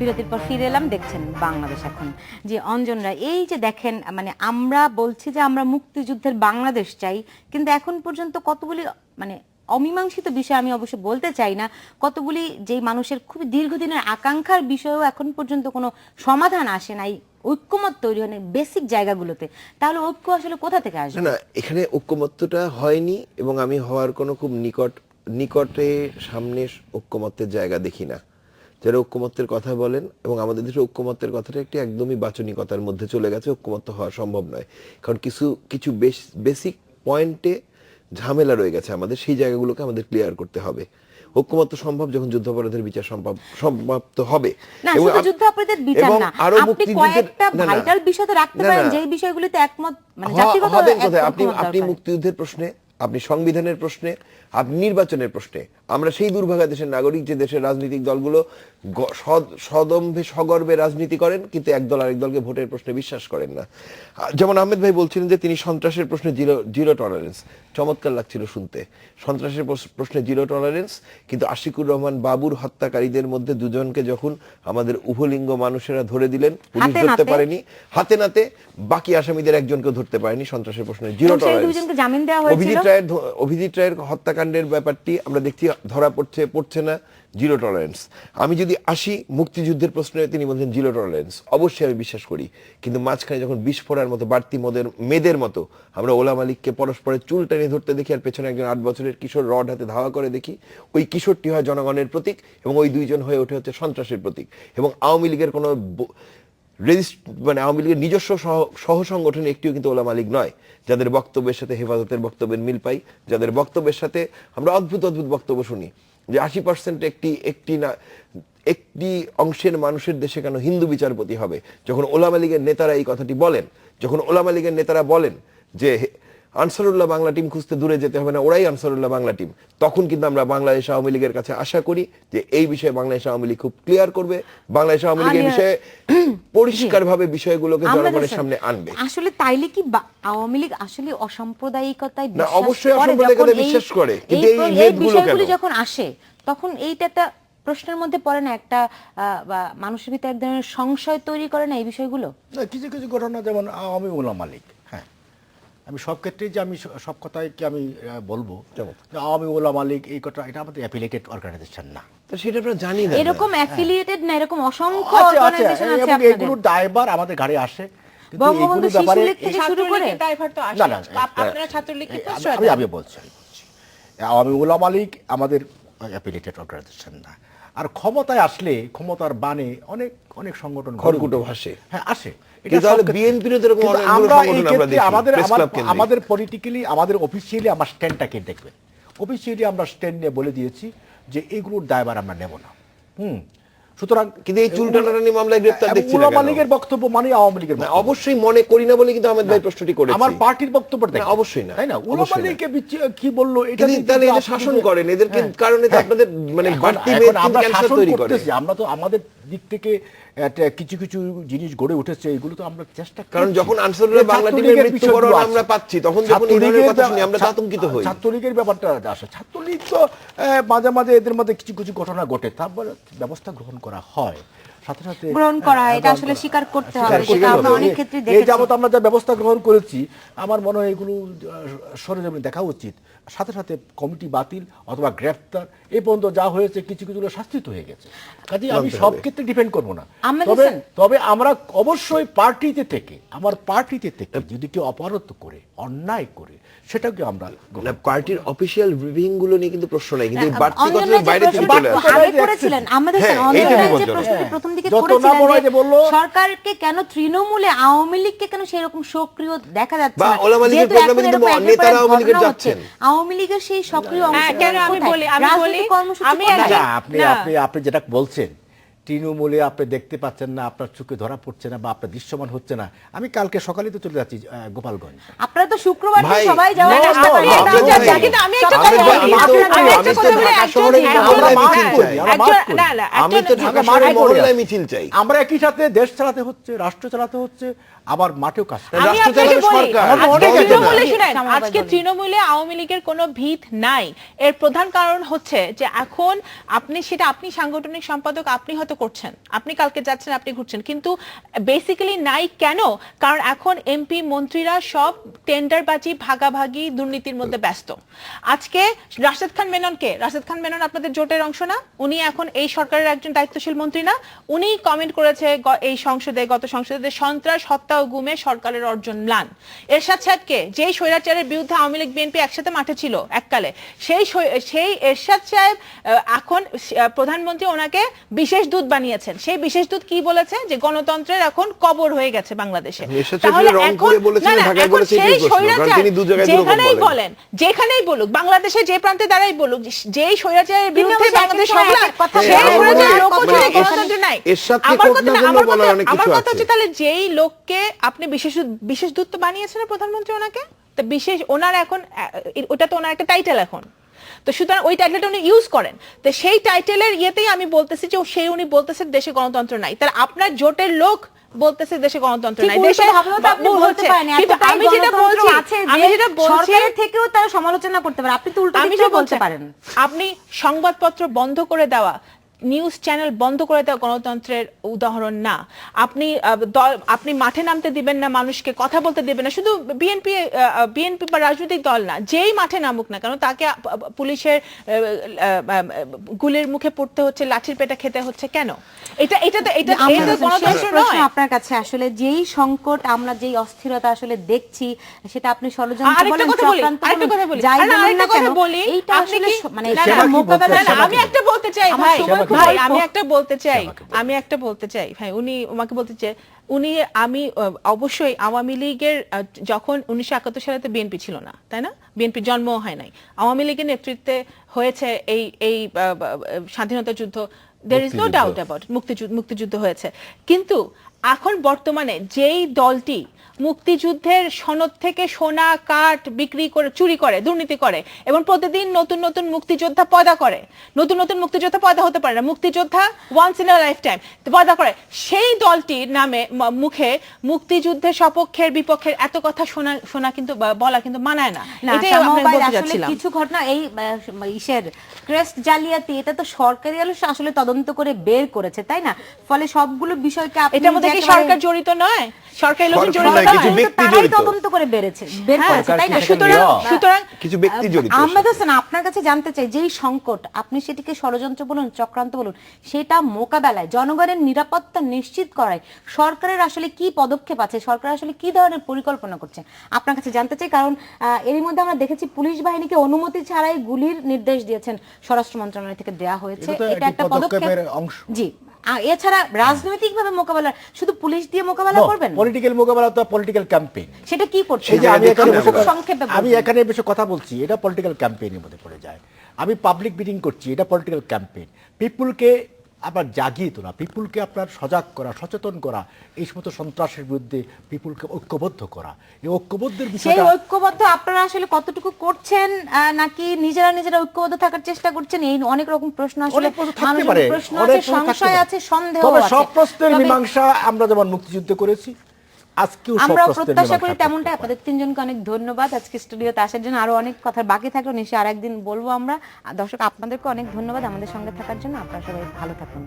বিরতির পর ফিরে এলাম, দেখছেন বাংলাদেশ এখন। যে অঞ্জনরা, এই যে দেখেন, মানে আমরা বলছি যে আমরা মুক্তিযুদ্ধের বাংলাদেশ চাই, কিন্তু এখন পর্যন্ত কতগুলি মানে অমীমাংসিত বিষয়, আমি অবশ্য বলতে চাই না, কতগুলি যেই মানুষের খুব দীর্ঘদিনের আকাঙ্ক্ষার বিষয়েও এখন পর্যন্ত কোনো সমাধান আসে নাই, ঐক্যমত তৈরি হয় বেসিক জায়গাগুলোতে। তাহলে ঐক্য আসলে কোথা থেকে আসবে? না, এখানে ঐক্যমত্যটা হয়নি, এবং আমি হওয়ার কোনো খুব নিকটে সামনে ঐক্যমত্যের জায়গা দেখি না। যারা ঐক্যমত্যের কথা বলেন, এবং আমাদের দেশে ঐক্যমত্যের কথাটা একটি একদমই বাচনিকতার মধ্যে চলে গেছে, ঐক্যমত্য হওয়া সম্ভব নয়। কারণ কিছু বেসিক পয়েন্টে ঝামেলা রয়ে গেছে আমাদের, সেই জায়গাগুলোকে আমাদের ক্লিয়ার করতে হবে। ঐক্যমত্য সম্ভব যখন যুদ্ধাপরাধের বিচার সমাপ্ত হবে। না, শুধু যুদ্ধাপরাধের বিচার না, আপনি কয়েকটা ভাইটাল বিষয় তো রাখতে পারেন যেই বিষয়গুলিতে একমত, মানে জাতিগত আপনি মুক্তিযুদ্ধের প্রশ্নে, আপনি সংবিধানের প্রশ্নে, আপনি নির্বাচনের প্রশ্নে, আমরা সেই দুর্ভাগা দেশের নাগরিক যে দেশের রাজনৈতিক দলগুলো সদম্ভে সগর্বে রাজনীতি করেন, কিন্তু একদল আরেক দলকে ভোটের প্রশ্নে বিশ্বাস করেন না। যেমন আহমেদ ভাই বলছিলেন যে তিনি সন্ত্রাসের প্রশ্নে জিরো টলারেন্স, চমৎকার লাগছিল শুনতে। সন্ত্রাসের প্রশ্নে জিরো টলারেন্স, কিন্তু আশিকুর রহমান বাবুর হত্যাকারীদের মধ্যে দুজনকে যখন আমাদের উভলিঙ্গ মানুষেরা ধরে দিলেন, পুলিশ ধরতে পারেনি, হাতে নাতে বাকি আসামিদের একজনকে ধরতে পারেনি, সন্ত্রাসের প্রশ্নে জিরো টলারেন্স। জামিন দেওয়া হয়েছিল, অভিজিৎ রায়ের হত্যাকাণ্ডের ব্যাপারটি আমরা দেখছি ধরা পড়ছে না, জিরো টলারেন্স। আমি যদি আসি মুক্তিযুদ্ধের প্রশ্নে, তিনি বলছেন জিরো টলারেন্স, অবশ্যই আমি বিশ্বাস করি। কিন্তু মাঝখানে যখন বিস্ফোরার মতো বাড়তি মেয়েদের মতো আমরা ওলা মালিককে পরস্পরের চুল টেনে ধরতে দেখি, আর পেছনে একজন 8 বছরের কিশোর রড হাতে ধাওয়া করে দেখি, ওই কিশোরটি হয় জনগণের প্রতীক এবং ওই দুইজন হয়ে ওঠে হচ্ছে সন্ত্রাসের প্রতীক। এবং আওয়ামী লীগের কোনো মানে আওয়ামী লীগের নিজস্ব সহ সংগঠনে একটিও কিন্তু ওলা মালিক নয়, যাদের বক্তব্যের সাথে হেফাজতের বক্তব্যের মিল পাই, যাদের বক্তব্যের সাথে আমরা অদ্ভুত বক্তব্য শুনি যে 80% একটি অংশের মানুষের দেশে কেন হিন্দু বিচারপতি হবে। যখন ওলামা লীগের নেতারা এই কথাটি বলেন, যখন ওলামা লীগের নেতারা বলেন যে আনসারুল্লাহ বাংলা টিম খুঁজতে দূরে যেতে হবে না, ওরাই আনসারুল্লাহ বাংলা টিম, তখন কিন্তু আমরা বাংলাদেশ আওয়ামী লীগের কাছে আশা করি যে এই বিষয়ে বাংলাদেশ আওয়ামী লীগ খুব ক্লিয়ার করবে, বাংলাদেশ আওয়ামী লীগের বিষয়ে পরিষ্কারভাবে বিষয়গুলোকে জনগণের সামনে আনবে। আসলে তাইলে কি আওয়ামী লীগ আসলে অসাম্প্রদায়িকতায় না, অবশ্যই অসাম্প্রদায়িকতায় বিশ্বাস করে, কিন্তু এই হেডগুলো কেন যখন আসে তখন এইটা একটা প্রশ্নের মধ্যে পড়ে না, একটা মানুষের ভিতরে এক ধরনের সংশয় তৈরি করে না এই বিষয়গুলো? না, কিছু কিছু ঘটনা, যেমন আওয়ামী ওলামা লীগ, হ্যাঁ, আমি সব ক্ষেত্রেই যে আমি সব কথাই কি আমি বলবো যে আওয়ামী ওলামা লীগ এই কথা, এটা আমাদের অ্যাফিলিয়েটেড অর্গানাইজেশন না। তো সেটা আপনারা জানি না, এরকম অ্যাফিলিয়েটেড না, এরকম অসংখ্য অর্গানাইজেশন আছে এবং আপনাদের। এগুলোর দায়ভার আমাদের ঘাড়ে আসে। কিন্তু বঙ্গবন্ধু এগুলোর ব্যাপারে শিশুলীগ থেকে শুরু করে ড্রাইভার তো আসে না, না, আপনারা ছাত্রলীগকে প্রশ্রয় দেন। আমি বলছি আওয়ামী ওলামা লীগ আমাদের অ্যাফিলিয়েটেড অর্গানাইজেশন না। আর ক্ষমতায় আসলে ক্ষমতার বানে অনেক অনেক সংগঠন খড়কুটো ভাসে, হ্যাঁ আসে। কিন্তু তাহলে বিএনপির এরকম অনেকগুলো সংগঠন আমরা দেখি, আমাদের পলিটিক্যালি, আমাদের অফিসিয়ালি আমার স্ট্যান্ডটাকে দেখবেন। অফিসিয়ালি আমরা স্ট্যান্ড নিয়ে বলে দিয়েছি যে এগুলোর দায়ভার আমরা নেব না। সুতরাং কিন্তু এই চুলটানানি মামলায় গ্রেফতার দেখছি না ওলামা কেন? লীগের বক্তব্য মানে আওয়ামী লীগের না, বক্তব্য। অবশ্যই মনে করি না বলে কিন্তু আহমেদ ভাই প্রশ্নটি করেছে। আমার পার্টির বক্তব্য না, অবশ্যই না, তাই না? ওলামা অবশ্যই না। লীগকে কি বললো এটা কিন্তু তাহলে এদের শাসন করেন, এদেরকে কারণে তো আপনাদের মানে বাড়তি আমরা ক্যান্সার শাসন তৈরি করে। করতেছি, আমরা তো আমাদের দিক থেকে কিছু কিছু জিনিস গড়ে উঠেছে, এগুলো তো আমরা চেষ্টা করি। কারণ যখন আনসারুল্লাহ বাংলা টিমের মৃত্যুবরণ আমরা পাচ্ছি, তখন যখন এই ধরনের কথা শুনি আমরা তো আতঙ্কিত হই। ছাত্রলীগের ব্যাপারটা আসে, ছাত্রলীগ তো মাঝে মাঝে এদের মধ্যে কিছু কিছু ঘটনা ঘটে, তারপর ব্যবস্থা গ্রহণ করা হয়, সাথে সাথে গ্রহণ করা হয়, এটা আসলে স্বীকার করতে হবে, যেটা আমরা অনেক ক্ষেত্রে এই দেখেছি। যাবত আমরা যা ব্যবস্থা গ্রহণ করেছি, আমার মনে হয় এগুলো সরেজমিনে দেখা উচিত। সাথে সাথে কমিটি বাতিল অথবা গ্রেফতার এই পর্যন্ত যা হয়েছে, কিছু কিছু শাস্তিত হয়ে গেছে। কাজেই আমি সব ক্ষেত্রে ডিপেন্ড করবো না, তবে আমরা অবশ্যই পার্টিতে থেকে, আমার পার্টিতে থেকে যদি কেউ অপরাধ করে, অন্যায় করে, সেটাকে আমরা পার্টির অফিসিয়াল ব্রিফিং গুলো নিয়ে কিন্তু প্রশ্ন নাই, কিন্তু বাড়তি কথার বাইরে থেকে চলে আসে। আগে করেছিলেন আমাদের প্রথম দিকে করেছিলেন সরকারকে কেন তৃণমূলে আওয়ামী লীগকে কেন সেরকম সক্রিয় দেখা যাচ্ছে না, ওলামা লীগের প্রোগ্রামে কিন্তু নেতারা আওয়ামী লীগের যাচ্ছেন, আওয়ামী লীগের সেই সক্রিয় অংশ কেন আমি বলি আপনি যেটা বলছেন তৃণমূলে আপনি দেখতে পাচ্ছেন না, আপনার চোখে ধরা পড়ছে না বা আপনার দৃশ্যমান হচ্ছে না। আমি কালকে সকালে তো চলে যাচ্ছি গোপালগঞ্জ। আপনারা তো শুক্রবার সবাই যাওয়ার চেষ্টা করেন, কিন্তু আমি একটা কথা বলি, মিছিল চাই, আমরা একই সাথে দেশ চালাতে হচ্ছে, রাষ্ট্র চালাতে হচ্ছে, আবার মাঠেও কাজ। আজকে তৃণমূলে আওয়ামী লীগের কোনো ভিত নাই। এর প্রধান কারণ হচ্ছে যে এখন আপনি সাংগঠনিক সম্পাদক, আপনি হয়তো করছেন, আপনি কালকে যাচ্ছেন, আপনি ঘুরছেন, কিন্তু বেসিক্যালি নাই। কেন? কারণ এখন এমপি মন্ত্রীরা সব টেন্ডারবাজি, ভাগাভাগি, দুর্নীতির মধ্যে ব্যস্ত। আজকে রাশেদ খান মেনন আপনাদের জোটের অংশ না? উনি এখন এই সরকারের একজন দায়িত্বশীল মন্ত্রী না? উনি কমেন্ট করেছে এই সংসদে, গত সংসদে, সন্ত্রাস, হত্যা ও গুমে সরকারের অর্জন ম্লান। এরশাদ সাহেবকে, যেই স্বৈরাচারের বিরুদ্ধে আওয়ামী লীগ বিএনপি একসাথে মাঠে ছিল এককালে, সেই এরশাদ সাহেব এখন প্রধানমন্ত্রী ওনাকে বিশেষ দূত বানিয়েছেন। সেই বিশেষ দূত কি বলেছে? যে গণতন্ত্রের এখন কবর হয়ে গেছে বাংলাদেশে। তাহলে এখন সেই স্বৈরাচার যেখানেই বলুক, বাংলাদেশে যে প্রান্তে দাঁড়াই বলুক, যেই স্বৈরাচারের বিরুদ্ধে বাংলাদেশ সংগ্রাম, সেই স্বৈরাচারের লোক হচ্ছে গণতন্ত্র নাই। আমার কথা হচ্ছে তাহলে যেই লোককে আপনি বিশেষ দূত বানিয়েছেন প্রধানমন্ত্রী ওনাকে, তো বিশেষ ওনার এখন ওটা তো ওনার একটা টাইটেল এখন, তো সুতরাং ওই টাইটেলটা উনি ইউজ করেন। তো সেই টাইটেলের ইয়েতেই আমি বলতেছি যে উনি বলতেছে দেশে গণতন্ত্র নাই, তাহলে আপনার জোটের লোক বলতেছে দেশে গণতন্ত্র নাই, দেশে বলতে পারেন। কিন্তু আমি যেটা বলছি সরকারের থেকেও তারা সমালোচনা করতে পারে, আপনি তো উল্টো দিকে বলতে পারেন। আপনি সংবাদপত্র বন্ধ করে দেওয়া, নিউজ চ্যানেল বন্ধ করে দেওয়া গণতন্ত্রের উদাহরণ না। আপনি মাঠে নামতে দিবেন না, মানুষকে কথা বলতে দিবেন না, শুধু বিএনপি বা রাজনৈতিক দল না, যেই মাঠে নামুক না কেন তাকে পুলিশের গুলির মুখে পড়তে হচ্ছে, লাঠির পেটা খেতে হচ্ছে কেন? এটা গণতন্ত্র নয়। আপনার কাছে আসলে যেই সংকট, আমরা যেই অস্থিরতা আসলে দেখছি, সেটা আপনি ষড়যন্ত্র বলেন, চক্রান্ত বলেন, যাই বলেন না কেন, এইটা আসলে মানে মোকাবেলা। আমি একটা বলতে চাই ভাই, আমি একটা বলতে চাই ভাই, উনি আমাকে বলতে চাই, আমি অবশ্যই আওয়ামী লীগের যখন 1971 সালে বিএনপি ছিল না, তাই না, বিএনপি জন্ম হয় নাই, আওয়ামী লীগের নেতৃত্বে হয়েছে এই স্বাধীনতা যুদ্ধ, there is no doubt about মুক্তিযুদ্ধ হয়েছে। কিন্তু এখন বর্তমানে যেই দলটি মুক্তিযুদ্ধের সনদ থেকে সোনা কাঠ বিক্রি করে, চুরি করে, দুর্নীতি করে এবং প্রতিদিন নতুন নতুন মুক্তিযোদ্ধা পয়দা করে, নতুন নতুন মুক্তিযোদ্ধা পয়দা হতে পারে না, মুক্তিযোদ্ধা once in a lifetime পয়দা করে, সেই দলটির নামে মুখে মুক্তিযুদ্ধের সপক্ষের বিপক্ষের এত কথা শোনা কিন্তু বলা কিন্তু মানায় না। এটাই আমি বলতে যাচ্ছিলাম। কিছু ঘটনা এই ইসের ক্রেস্ট জালিয়াতি, এটা তো সরকারি আসলে তদন্ত করে বের করেছে, তাই না? ফলে সবগুলো বিষয়কে আপনি, এটার মধ্যে কি সরকার জড়িত নয়? সরকারি লোক জড়িত নয়, কিছু ব্যক্তি তারাই জড়িত, তদন্ত করে বের করেছে, তাই না? সুতরাং কিছু ব্যক্তি জড়িত। আহমেদ হোসেন, আপনার কাছে জানতে চাই, যেই সংকট, আপনি সেটিকে ষড়যন্ত্র বলুন, চক্রান্ত বলুন, সেটা মোকাবেলায় জনগণের নিরাপত্তা নিশ্চিত করায় সরকারের আসলে কি পদক্ষেপ আছে, সরকার আসলে কি ধরনের পরিকল্পনা করছে, আপনার কাছে জানতে চাই। কারণ এরই মধ্যে আমরা দেখেছি পুলিশ বাহিনীকে অনুমতি ছাড়াই গুলির নির্দেশ দিয়েছেন স্বরাষ্ট্র মন্ত্রণালয় থেকে দেয়া হয়েছে, এটা একটা পদক্ষেপের অংশ। জি, এছাড়া রাজনৈতিক ভাবে মোকাবেলা শুধু পুলিশ দিয়ে মোকাবেলা করবেন? পলিটিক্যাল মোকাবেলা তো পলিটিক্যাল ক্যাম্পেইন। সেটা কি করছে? আমি এখানে বেশি কথা বলছি, এটা পলিটিক্যাল ক্যাম্পেইনের মধ্যে পড়ে যায়। আমি পাবলিক মিটিং করছি, এটা পলিটিক্যাল ক্যাম্পেইন। পিপুলকে আপনার জাগিয়ে তোলা, পিপুলকে আপনার সজাগ করা, সচেতন করা, এই সমস্ত সন্ত্রাসের বিরুদ্ধে পিপুলকে ঐক্যবদ্ধ করা, এই ঐক্যবদ্ধের বিষয়টা, সেই ঐক্যবদ্ধ আপনারা আসলে কতটুকু করছেন, নাকি নিজেরা ঐক্যবদ্ধ থাকার চেষ্টা করছেন? এই অনেক রকম প্রশ্ন আসলে মানুষের প্রশ্ন আছে, সংশয় আছে, সন্দেহ আছে। তবে সব প্রশ্নের মীমাংসা আমরা যেমন মুক্তিযুদ্ধে করেছি, আজকেও সব আমরা প্রশ্নের প্রত্যাশা করি মীমাংসা তেমনটা। আপনাদের তিনজনকে অনেক ধন্যবাদ আজকে স্টুডিওতে আসার জন্য। আরো অনেক কথা বাকি থাকলো, নিশ্চয়ই আরেকদিন বলবো আমরা। দর্শক, আপনাদেরকে অনেক ধন্যবাদ আমাদের সঙ্গে থাকার জন্য। আপনারা সবাই ভালো থাকুন।